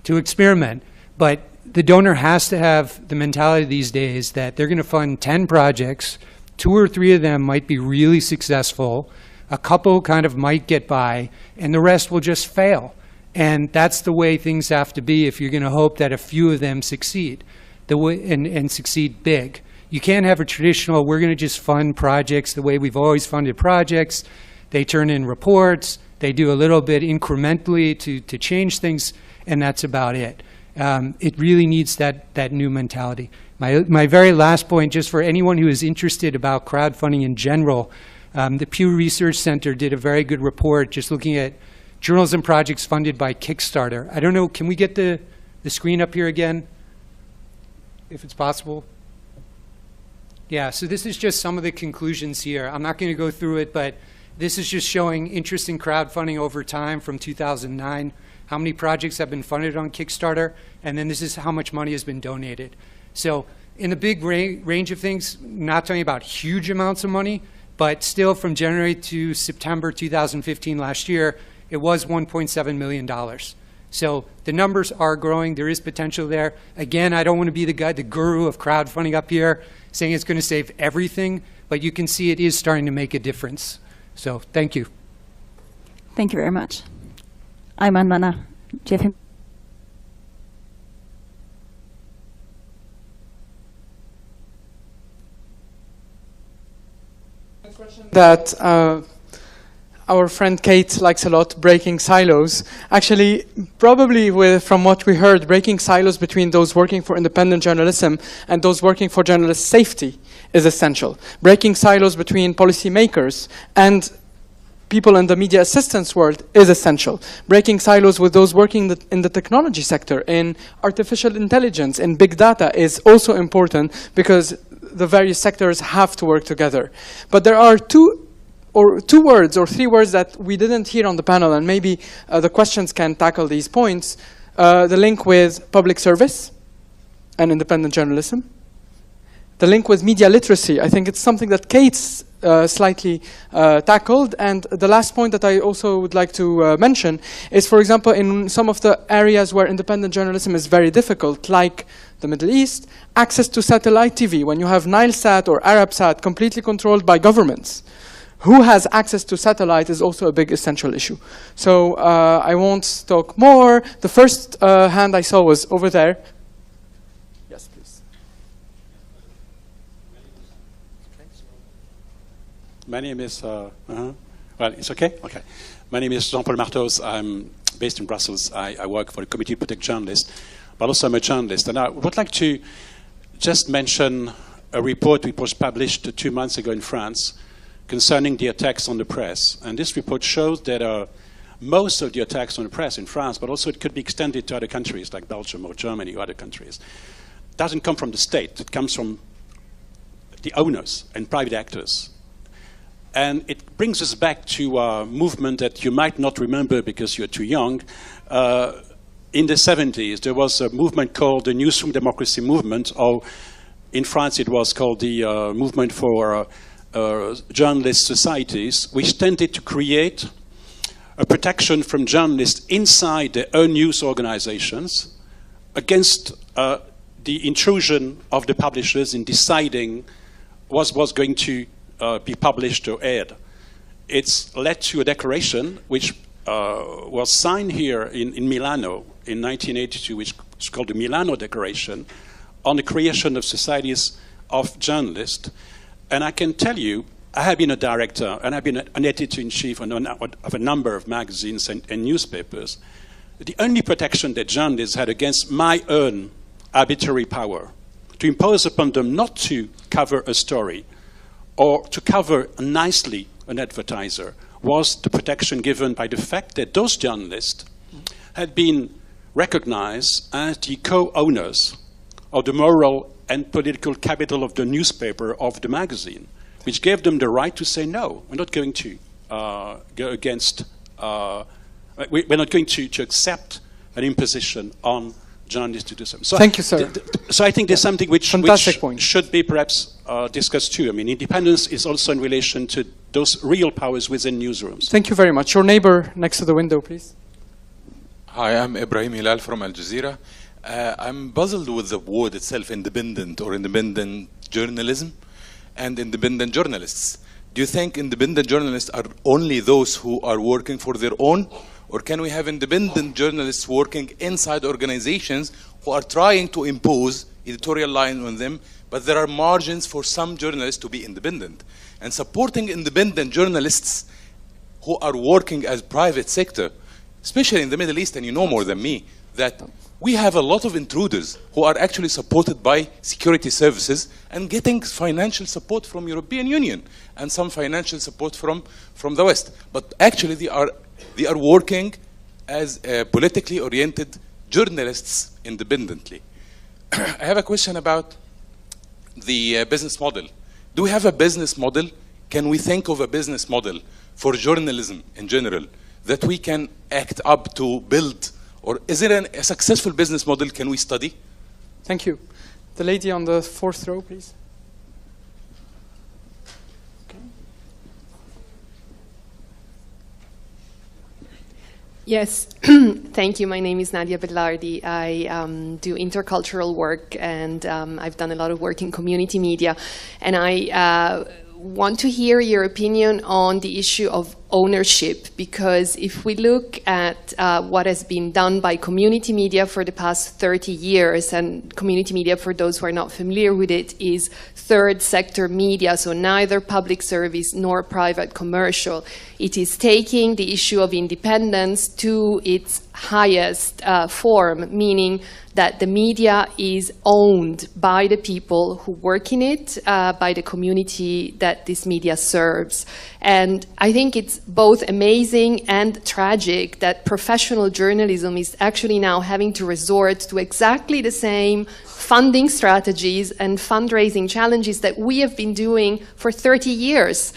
to experiment, but the donor has to have the mentality these days that they're going to fund 10 projects, 2 or 3 of them might be really successful, a couple kind of might get by, and the rest will just fail. And that's the way things have to be if you're going to hope that a few of them succeed and succeed big. You can't have a traditional, we're going to just fund projects the way we've always funded projects. They turn in reports, they do a little bit incrementally to change things, and that's about it. It really needs that new mentality. My very last point, just for anyone who is interested about crowdfunding in general, the Pew Research Center did a very good report just looking at journalism projects funded by Kickstarter. I don't know, can we get the screen up here again, if it's possible? Yeah, so this is just some of the conclusions here. I'm not going to go through it, but this is just showing interest in crowdfunding over time from 2009, how many projects have been funded on Kickstarter, and then this is how much money has been donated. So in a big range of things, not talking about huge amounts of money, but still from January to September 2015 last year, it was $1.7 million. So the numbers are growing. There is potential there. Again, I don't want to be the guy, the guru of crowdfunding up here, saying it's going to save everything, but you can see it is starting to make a difference. So thank you. Thank you very much. I'm Anna. Jeff. That our friend Kate likes a lot, breaking silos. Actually, probably from what we heard, breaking silos between those working for independent journalism and those working for journalist safety is essential. Breaking silos between policymakers and people in the media assistance world is essential. Breaking silos with those working in the technology sector, in artificial intelligence, in big data is also important because the various sectors have to work together. But there are two words or three words that we didn't hear on the panel, and maybe the questions can tackle these points. The link with public service and independent journalism. The link with media literacy, I think it's something that Kate's slightly tackled. And the last point that I also would like to mention is, for example, in some of the areas where independent journalism is very difficult, like the Middle East, access to satellite TV. When you have Nilesat or Arabsat completely controlled by governments, who has access to satellite is also a big essential issue. So I won't talk more. The first hand I saw was over there. Yes, please. My name is, well, it's okay? Okay. My name is Jean-Paul Martos. I'm based in Brussels. I work for the Committee to Protect Journalists, but also I'm a journalist. And I would like to just mention a report which was published 2 months ago in France concerning the attacks on the press. And this report shows that most of the attacks on the press in France, but also it could be extended to other countries like Belgium or Germany or other countries, doesn't come from the state. It comes from the owners and private actors. And it brings us back to a movement that you might not remember because you're too young. In the 70s, there was a movement called the Newsroom Democracy Movement, or in France it was called the Movement for Journalist Societies, which tended to create a protection from journalists inside their own news organizations against the intrusion of the publishers in deciding what was going to be published or aired. It's led to a declaration which was signed here in Milano in 1982, which is called the Milano Declaration, on the creation of societies of journalists. And I can tell you, I have been a director and I've been an editor-in-chief of a number of magazines and newspapers. The only protection that journalists had against my own arbitrary power to impose upon them not to cover a story or to cover nicely an advertiser was the protection given by the fact that those journalists had been recognized as the co-owners of the moral and political capital of the newspaper, of the magazine, which gave them the right to say, no, we're not going to go against, we're not going to accept an imposition on journalists to do something. So thank you, sir. So I think there's something which point. Should be perhaps discussed too. I mean, independence is also in relation to those real powers within newsrooms. Thank you very much. Your neighbor next to the window, please. Hi, I'm Ibrahim Hilal from Al Jazeera. I'm puzzled with the word itself, independent or independent journalism and independent journalists. Do you think independent journalists are only those who are working for their own? Or can we have independent journalists working inside organizations who are trying to impose editorial line on them, but there are margins for some journalists to be independent? And supporting independent journalists who are working as private sector, especially in the Middle East, and you know more than me, that we have a lot of intruders who are actually supported by security services and getting financial support from European Union and some financial support from the West. But actually they are working as politically oriented journalists independently. I have a question about the business model. Do we have a business model? Can we think of a business model for journalism in general that we can act up to build? Or is it a successful business model? Can we study? Thank you. The lady on the fourth row, please. Okay. Yes, thank you. My name is Nadia Bellardi. I do intercultural work, and I've done a lot of work in community media. And I want to hear your opinion on the issue of ownership, because if we look at what has been done by community media for the past 30 years, and community media, for those who are not familiar with it, is third sector media, so neither public service nor private commercial. It is taking the issue of independence to its highest form, meaning that the media is owned by the people who work in it, by the community that this media serves. And I think it's both amazing and tragic that professional journalism is actually now having to resort to exactly the same funding strategies and fundraising challenges that we have been doing for 30 years.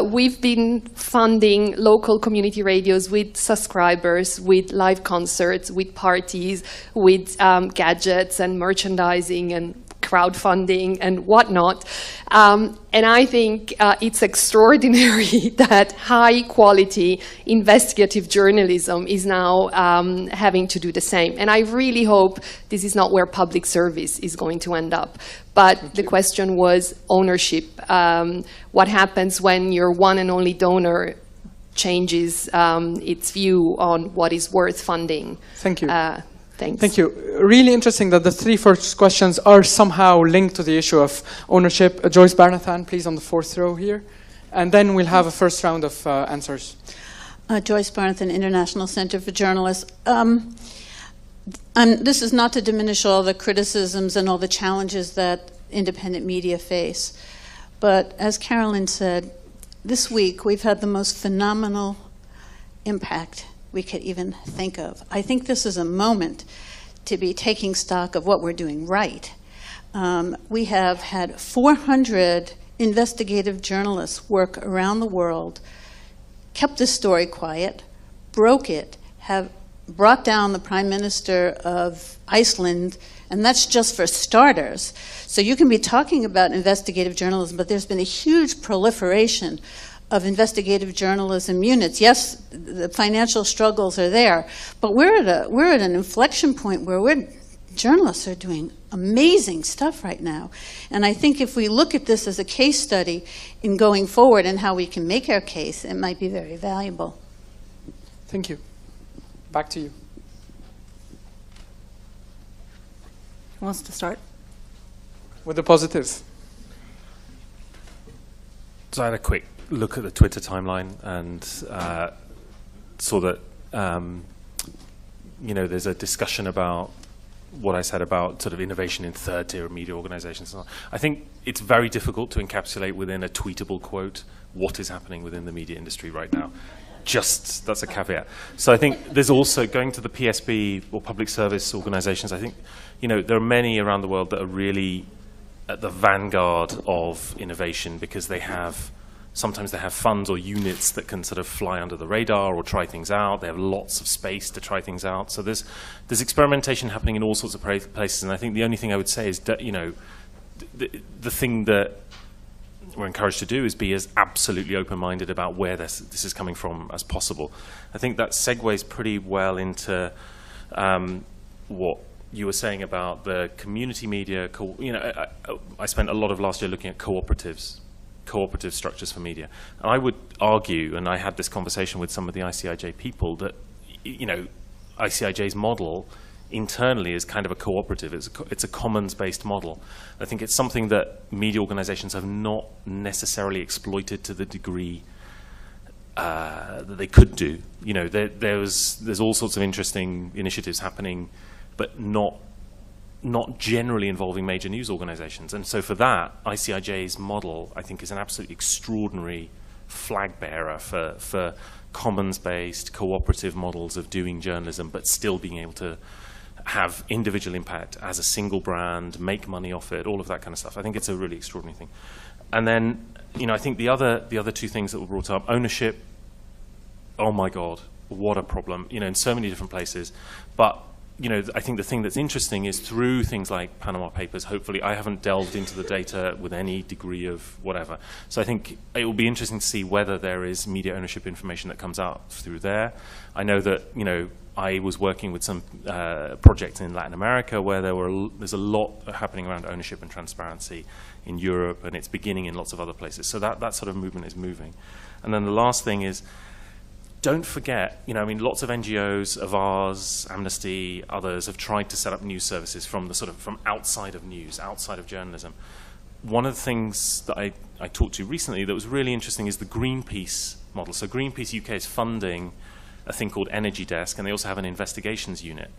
We've been funding local community radios with subscribers, with live concerts, with parties, with gadgets and merchandising and crowdfunding and whatnot. And I think it's extraordinary that high-quality investigative journalism is now having to do the same. And I really hope this is not where public service is going to end up. But the question was ownership. What happens when your one and only donor changes its view on what is worth funding? Thank you. Thanks. Thank you. Really interesting that the three first questions are somehow linked to the issue of ownership. Joyce Barnathan, please, on the fourth row here. And then we'll have a first round of answers. Joyce Barnathan, International Center for Journalists. This is not to diminish all the criticisms and all the challenges that independent media face. But as Carolyn said, this week we've had the most phenomenal impact we could even think of. I think this is a moment to be taking stock of what we're doing right. We have had 400 investigative journalists work around the world, kept the story quiet, broke it, have brought down the Prime Minister of Iceland, and that's just for starters. So you can be talking about investigative journalism, but there's been a huge proliferation of investigative journalism units. Yes, the financial struggles are there, but we're at an inflection point where journalists are doing amazing stuff right now. And I think if we look at this as a case study in going forward and how we can make our case, it might be very valuable. Thank you. Back to you. Who wants to start? With the positive. So I had a quick look at the Twitter timeline and saw that there's a discussion about what I said about sort of innovation in third-tier media organizations. I think it's very difficult to encapsulate within a tweetable quote what is happening within the media industry right now. Just, that's a caveat. So I think there's also, going to the PSB or public service organizations, I think, there are many around the world that are really at the vanguard of innovation because sometimes they have funds or units that can sort of fly under the radar or try things out. They have lots of space to try things out. So there's experimentation happening in all sorts of places. And I think the only thing I would say is that, the thing that we're encouraged to do is be as absolutely open-minded about where this is coming from as possible. I think that segues pretty well into what you were saying about the community media. I spent a lot of last year looking at cooperative structures for media. And I would argue, and I had this conversation with some of the ICIJ people, that ICIJ's model internally is kind of a cooperative. It's a commons-based model. I think it's something that media organizations have not necessarily exploited to the degree that they could do. There's all sorts of interesting initiatives happening, but not generally involving major news organizations. And so for that, ICIJ's model, I think, is an absolutely extraordinary flag bearer for commons-based, cooperative models of doing journalism, but still being able to have individual impact as a single brand, make money off it, all of that kind of stuff. I think it's a really extraordinary thing. And then, I think the other two things that were brought up, ownership, oh my God, what a problem, in so many different places. But I think the thing that's interesting is through things like Panama Papers, hopefully, I haven't delved into the data with any degree of whatever. So I think it will be interesting to see whether there is media ownership information that comes out through there. I know that, I was working with some projects in Latin America where there's a lot happening around ownership and transparency in Europe, and it's beginning in lots of other places. So that sort of movement is moving. And then the last thing is, don't forget, lots of NGOs of ours, Amnesty, others, have tried to set up news services from outside of news, outside of journalism. One of the things that I talked to recently that was really interesting is the Greenpeace model. So Greenpeace UK is funding a thing called Energy Desk, and they also have an investigations unit.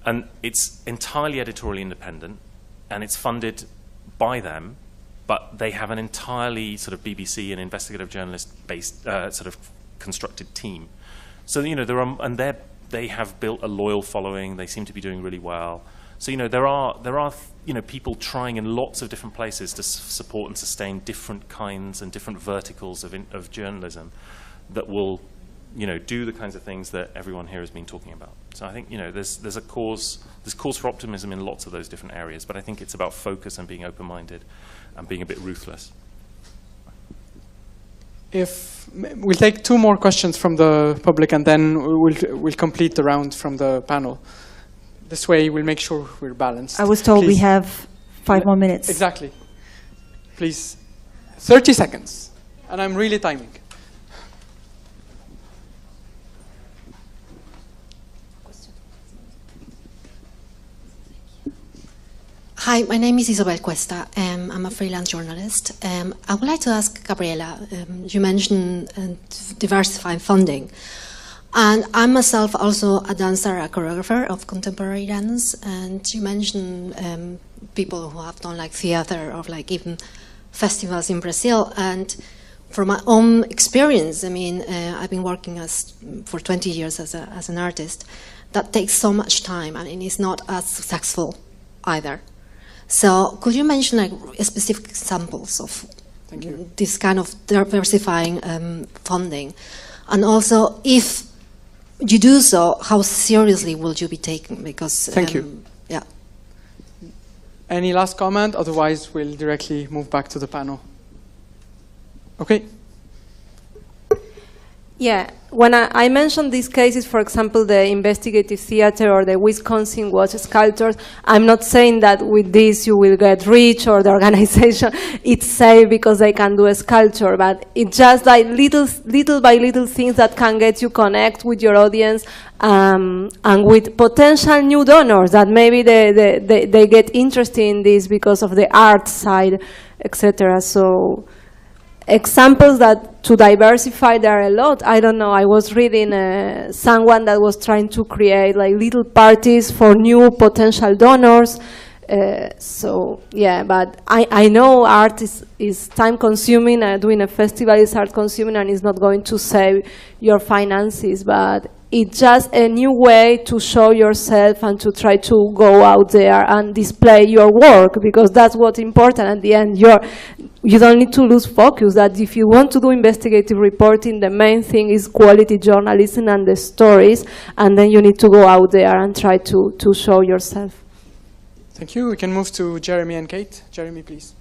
And it's entirely editorially independent, and it's funded by them, but they have an entirely sort of BBC and investigative journalist-based constructed team. So, you know, they have built a loyal following. They seem to be doing really well. So, you know, there are you know, people trying in lots of different places to support and sustain different kinds and different verticals of journalism that will, you know, do the kinds of things that everyone here has been talking about. So I think, you know, there's cause for optimism in lots of those different areas, but I think it's about focus and being open-minded and being a bit ruthless. We'll take 2 more questions from the public, and then we'll complete the round from the panel. This way, we'll make sure we're balanced. I was told Please. we have 5 more minutes. Exactly. Please, 30 seconds, and I'm really timing. Hi, my name is Isabel Cuesta. I'm a freelance journalist. I would like to ask Gabriela, you mentioned diversifying funding. And I'm myself also a dancer, a choreographer of contemporary dance. And you mentioned people who have done like theater or like even festivals in Brazil. And from my own experience, I mean, I've been working for 20 years as an artist. That takes so much time, and it is not as successful either. So could you mention like specific examples of this kind of diversifying funding? And also, if you do so, how seriously will you be taken? Because Thank you. Yeah. Any last comment? Otherwise, we'll directly move back to the panel. Okay. Yeah, when I mentioned these cases, for example, the investigative theater or the Wisconsin Watch sculptors, I'm not saying that with this you will get rich or the organization it's safe because they can do a sculpture, but it's just like little by little things that can get you connect with your audience and with potential new donors that maybe they get interested in this because of the art side, etc. So examples that to diversify, there are a lot. I don't know, I was reading someone that was trying to create like little parties for new potential donors. So yeah, but I know art is time consuming, doing a festival is art consuming and it's not going to save your finances, but it's just a new way to show yourself and to try to go out there and display your work, because that's what's important at the end. You don't need to lose focus that if you want to do investigative reporting, the main thing is quality journalism and the stories, and then you need to go out there and try to show yourself. Thank you. We can move to Jeremy and Kate. Jeremy, please.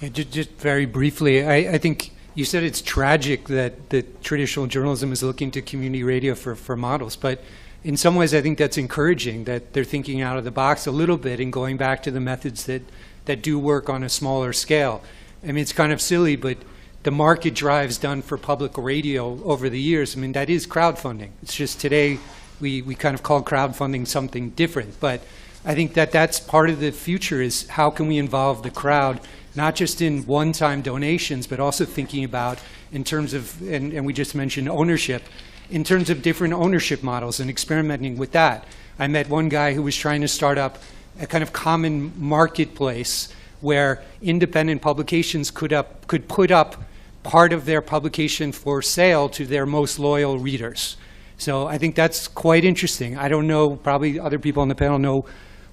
Yeah, just very briefly, I think you said it's tragic that traditional journalism is looking to community radio for models, but in some ways I think that's encouraging, that they're thinking out of the box a little bit and going back to the methods that do work on a smaller scale. I mean, it's kind of silly, but the market drives done for public radio over the years, I mean, that is crowdfunding. It's just today we kind of call crowdfunding something different, but I think that's part of the future, is how can we involve the crowd, not just in one-time donations, but also thinking about in terms of, and we just mentioned ownership, in terms of different ownership models and experimenting with that. I met one guy who was trying to start up a kind of common marketplace where independent publications could put up part of their publication for sale to their most loyal readers. So I think that's quite interesting. I don't know, probably other people on the panel know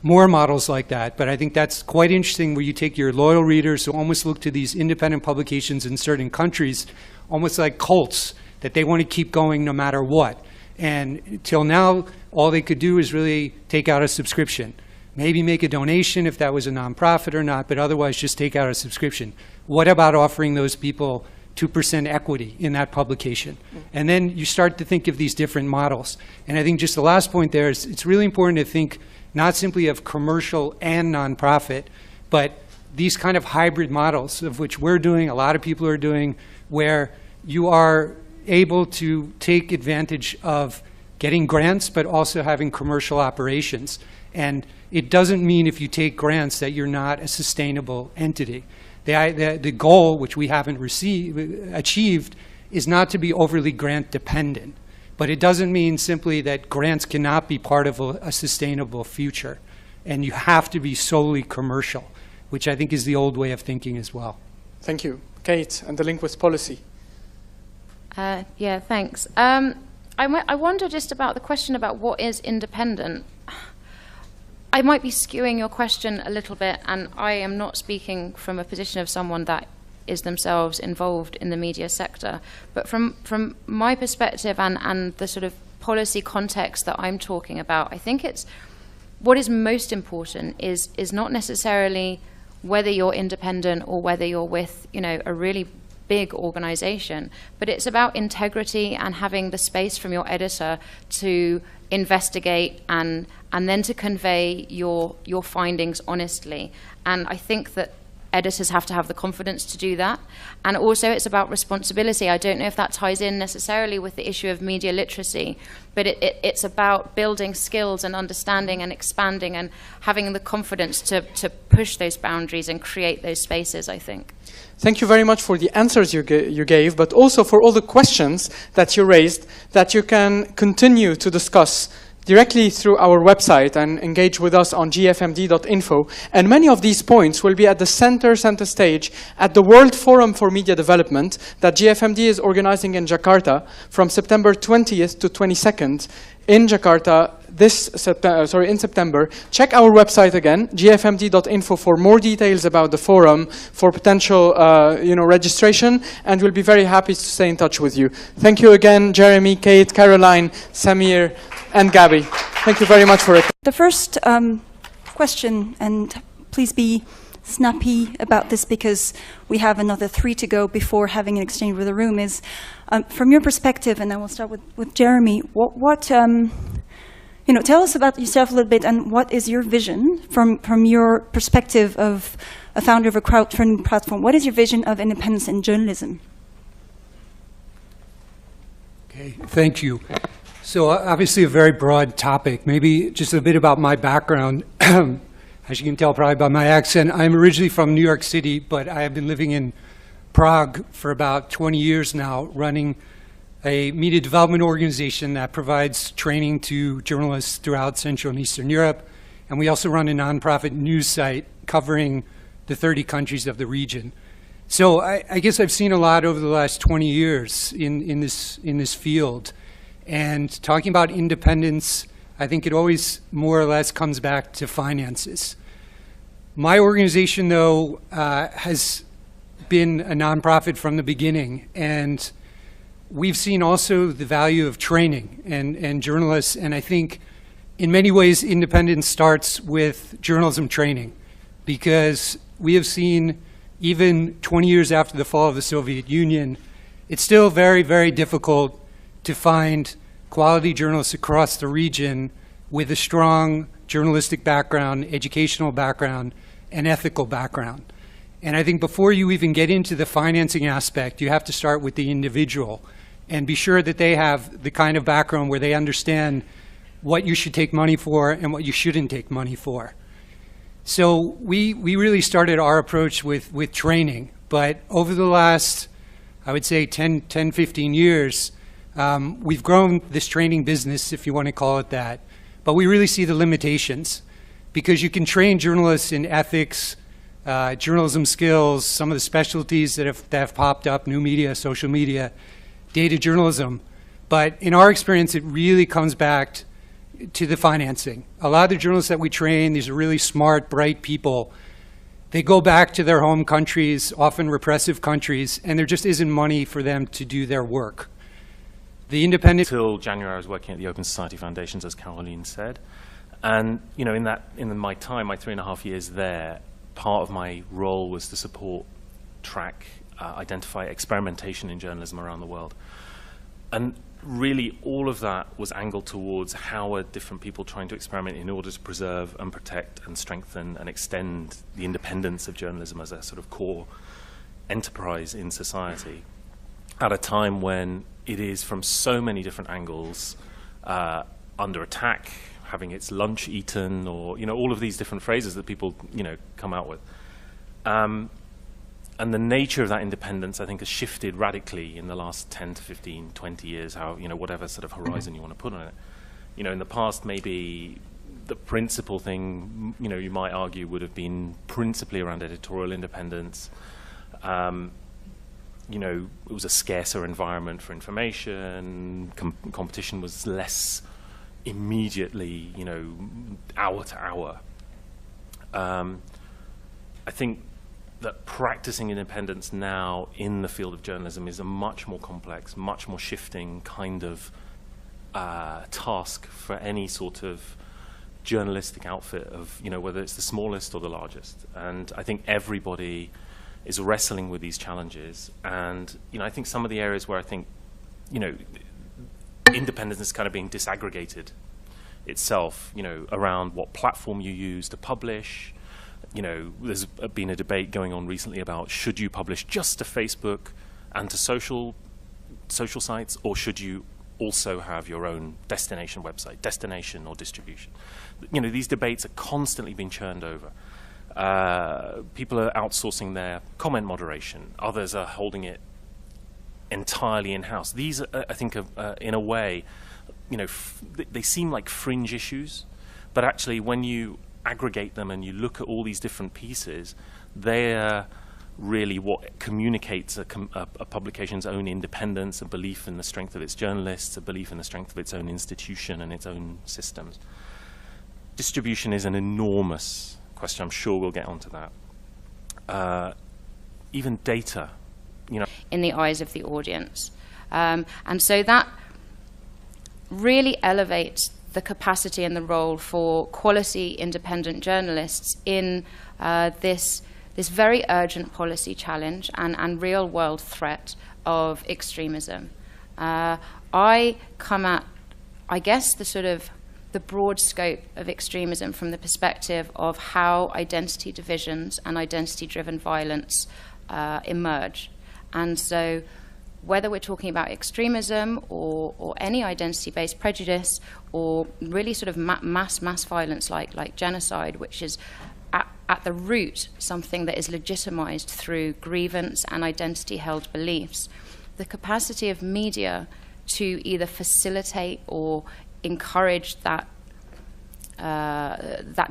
more models like that, but I think that's quite interesting, where you take your loyal readers who almost look to these independent publications in certain countries almost like cults, that they want to keep going no matter what. And till now, all they could do is really take out a subscription. Maybe make a donation if that was a nonprofit or not, but otherwise just take out a subscription. What about offering those people 2% equity in that publication? And then you start to think of these different models. And I think just the last point there is, it's really important to think not simply of commercial and nonprofit, but these kind of hybrid models, of which we're doing, a lot of people are doing, where you are able to take advantage of getting grants, but also having commercial operations. And it doesn't mean if you take grants that you're not a sustainable entity. The goal, which we haven't achieved, is not to be overly grant dependent. But it doesn't mean simply that grants cannot be part of a sustainable future. And you have to be solely commercial, which I think is the old way of thinking as well. Thank you. Kate, and the link with policy. Yeah, thanks. I wonder just about the question about what is independent. I might be skewing your question a little bit, and I am not speaking from a position of someone that is themselves involved in the media sector. But from my perspective and the sort of policy context that I'm talking about, I think it's what is most important is not necessarily whether you're independent or whether you're with, you know, a really big organization, but it's about integrity and having the space from your editor to investigate and then to convey your findings honestly. And I think that editors have to have the confidence to do that. And also it's about responsibility. I don't know if that ties in necessarily with the issue of media literacy, but it's about building skills and understanding and expanding and having the confidence to push those boundaries and create those spaces, I think. Thank you very much for the answers you gave, but also for all the questions that you raised that you can continue to discuss directly through our website and engage with us on gfmd.info. And many of these points will be at the center stage at the World Forum for Media Development that GFMD is organizing in Jakarta from September 20th to 22nd in Jakarta in September. Check our website again, gfmd.info, for more details about the forum, for potential registration, and we'll be very happy to stay in touch with you. Thank you again, Jeremy, Kate, Caroline, Samir, and Gabby. Thank you very much for it. The first question, and please be snappy about this because we have another 3 to go before having an exchange with the room, is from your perspective, and I will start with Jeremy, tell us about yourself a little bit, and what is your vision from your perspective of a founder of a crowdfunding platform? What is your vision of independence in journalism? Okay, thank you. So obviously a very broad topic. Maybe just a bit about my background. As you can tell probably by my accent, I'm originally from New York City, but I have been living in Prague for about 20 years now, running a media development organization that provides training to journalists throughout Central and Eastern Europe. And we also run a nonprofit news site covering the 30 countries of the region. So I guess I've seen a lot over the last 20 years in this field. And talking about independence, I think it always more or less comes back to finances. My organization, though, has been a nonprofit from the beginning, and we've seen also the value of training and journalists, and I think in many ways independence starts with journalism training, because we have seen even 20 years after the fall of the Soviet Union, it's still very, very difficult to find quality journalists across the region with a strong journalistic background, educational background, and ethical background. And I think before you even get into the financing aspect, you have to start with the individual and be sure that they have the kind of background where they understand what you should take money for and what you shouldn't take money for. So we really started our approach with training, but over the last, I would say 10, 15 years, we've grown this training business, if you want to call it that, but we really see the limitations, because you can train journalists in ethics, journalism skills, some of the specialties that have popped up, new media, social media, data journalism. But in our experience, it really comes back to the financing. A lot of the journalists that we train, these are really smart, bright people. They go back to their home countries, often repressive countries, and there just isn't money for them to do their work. The independent... Until January, I was working at the Open Society Foundations, as Caroline said. And in my time, my 3.5 years there, part of my role was to support, track, identify experimentation in journalism around the world. And really all of that was angled towards how are different people trying to experiment in order to preserve and protect and strengthen and extend the independence of journalism as a sort of core enterprise in society at a time when it is from so many different angles under attack, having its lunch eaten, or all of these different phrases that people come out with. And the nature of that independence, I think, has shifted radically in the last 10 to 15, 20 years, whatever sort of horizon you want to put on it. In the past, maybe the principal thing, you might argue would have been principally around editorial independence. you know, it was a scarcer environment for information. Competition was less immediately, you know, hour to hour. I think that practicing independence now in the field of journalism is a much more complex, much more shifting kind of task for any sort of journalistic outfit of, you know, whether it's the smallest or the largest. And I think everybody is wrestling with these challenges. And, you know, I think some of the areas where I think, you know, independence is kind of being disaggregated itself, you know, around what platform you use to publish. You know, there's been a debate going on recently about should you publish just to Facebook and to social sites, or should you also have your own destination website, destination or distribution? You know, these debates are constantly being churned over. People are outsourcing their comment moderation. Others are holding it entirely in-house. These, I think, in a way, you know, they seem like fringe issues, but actually when you aggregate them and you look at all these different pieces, they're really what communicates a publication's own independence, a belief in the strength of its journalists, a belief in the strength of its own institution and its own systems. Distribution is an enormous question. I'm sure we'll get onto that. Even data, you know, in the eyes of the audience. And so that really elevates the capacity and the role for quality independent journalists in this very urgent policy challenge and real world threat of extremism. I come at, I guess, the broad scope of extremism from the perspective of how identity divisions and identity-driven violence emerge. And so whether we're talking about extremism or any identity-based prejudice or really sort of mass violence like genocide, which is at the root something that is legitimized through grievance and identity-held beliefs, the capacity of media to either facilitate or encourage that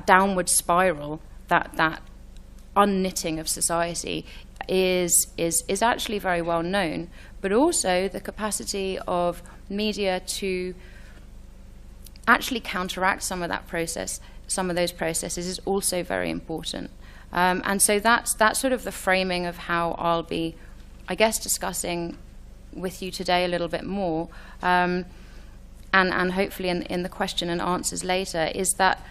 downward spiral, that unknitting of society is actually very well known, but also the capacity of media to actually counteract some of that process, some of those processes, is also very important. And so that's sort of the framing of how I'll be, I guess, discussing with you today a little bit more, and hopefully in the question and answers later, is that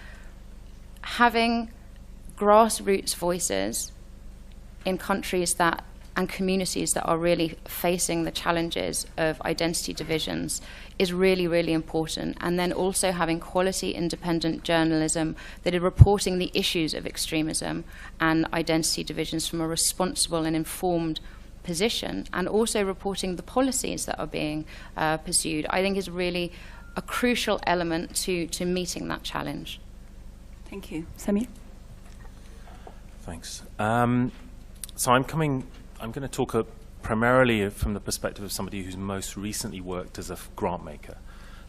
having grassroots voices in countries that and communities that are really facing the challenges of identity divisions is really, really important. And then also having quality independent journalism that are reporting the issues of extremism and identity divisions from a responsible and informed position, and also reporting the policies that are being pursued, I think is really a crucial element to meeting that challenge. Thank you. Samir? Thanks. So I'm going to talk primarily from the perspective of somebody who's most recently worked as a grant maker,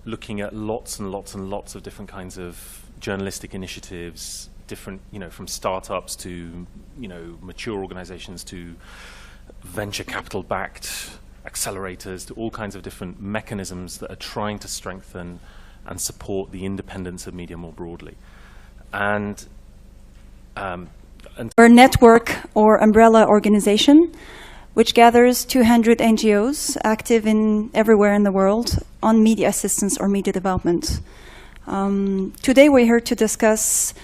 looking at lots and lots and lots of different kinds of journalistic initiatives, different, you know, from startups to, you know, mature organizations to venture capital backed accelerators, to all kinds of different mechanisms that are trying to strengthen and support the independence of media more broadly. And we're a network or umbrella organization which gathers 200 NGOs active everywhere in the world on media assistance or media development. Today we're here to discuss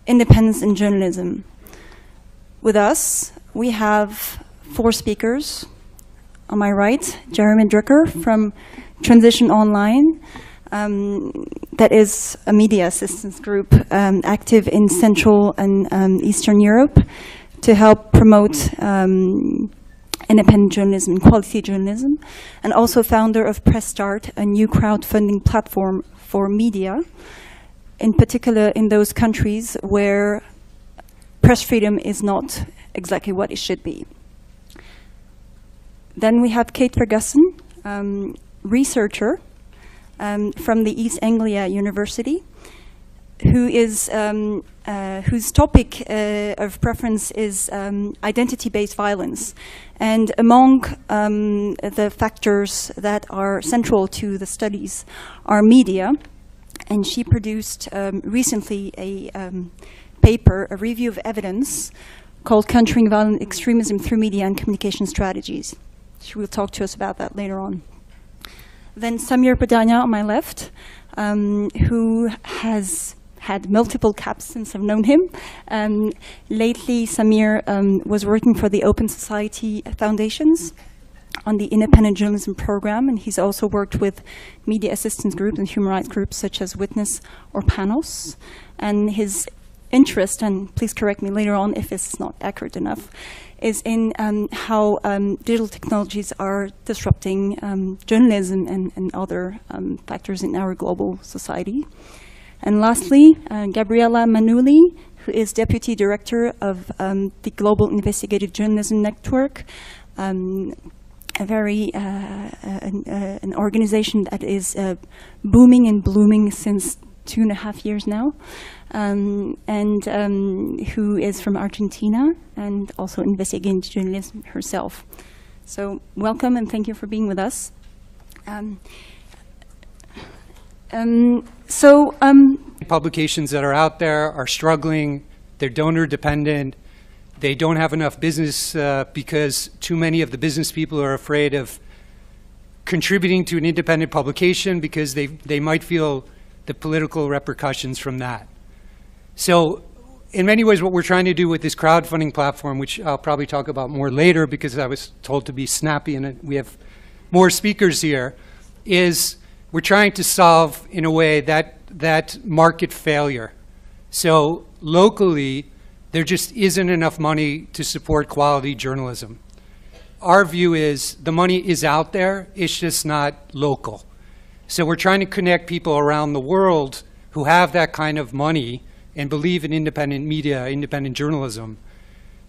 independence in journalism. With us, we have 4 speakers. On my right, Jeremy Drucker from Transition Online, that is a media assistance group active in Central and Eastern Europe to help promote independent journalism, quality journalism, and also founder of Press Start, a new crowdfunding platform for media, in particular in those countries where press freedom is not exactly what it should be. Then we have Kate Ferguson, researcher from the East Anglia University, whose topic of preference is identity-based violence. And among the factors that are central to the studies are media. And she produced recently a paper, a review of evidence, called Countering Violent Extremism Through Media and Communication Strategies. She will talk to us about that later on. Then Samir Badania on my left, who has had multiple caps since I've known him. Lately, Samir was working for the Open Society Foundations on the independent journalism program, and he's also worked with media assistance groups and human rights groups such as Witness or Panos. And his interest, and please correct me later on if it's not accurate enough, is in how digital technologies are disrupting journalism and other factors in our global society. And lastly, Gabriella Manuli, who is Deputy Director of the Global Investigative Journalism Network, a very an organization that is booming and blooming since 2.5 years now, and who is from Argentina and also investigating journalism herself. So welcome and thank you for being with us. Publications that are out there are struggling, they're donor dependent, they don't have enough business because too many of the business people are afraid of contributing to an independent publication because they might feel the political repercussions from that. So in many ways what we're trying to do with this crowdfunding platform, which I'll probably talk about more later because I was told to be snappy and we have more speakers here, is we're trying to solve in a way that market failure. So locally, there just isn't enough money to support quality journalism. Our view is the money is out there, it's just not local. So we're trying to connect people around the world who have that kind of money and believe in independent media, independent journalism,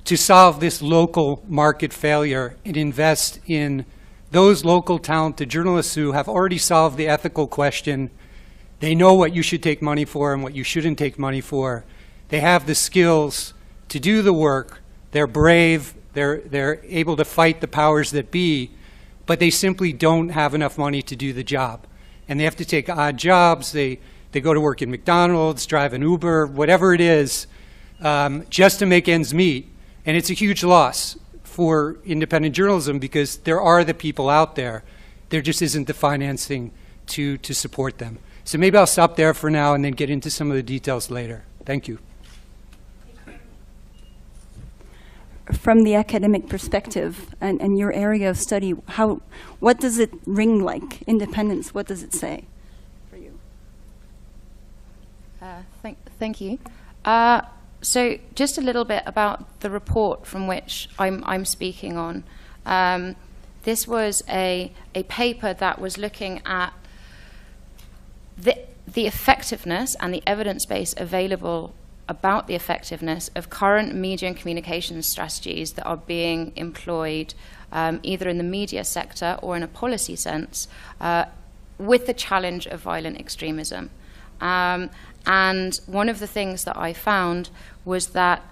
to solve this local market failure and invest in those local talented journalists who have already solved the ethical question. They know what you should take money for and what you shouldn't take money for. They have the skills to do the work. They're brave. They're able to fight the powers that be, but they simply don't have enough money to do the job. And they have to take odd jobs. They go to work in McDonald's, drive an Uber, whatever it is, just to make ends meet. And it's a huge loss for independent journalism because there are the people out there. There just isn't the financing to support them. So maybe I'll stop there for now and then get into some of the details later. Thank you. From the academic perspective and your area of study, what does it ring like? Independence, what does it say for you? Thank you. So just a little bit about the report from which I'm speaking on. This was a paper that was looking at the effectiveness and the evidence base available about the effectiveness of current media and communications strategies that are being employed either in the media sector or in a policy sense with the challenge of violent extremism. And one of the things that I found was that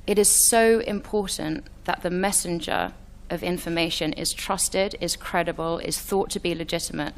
it is so important that the messenger of information is trusted, is credible, is thought to be legitimate.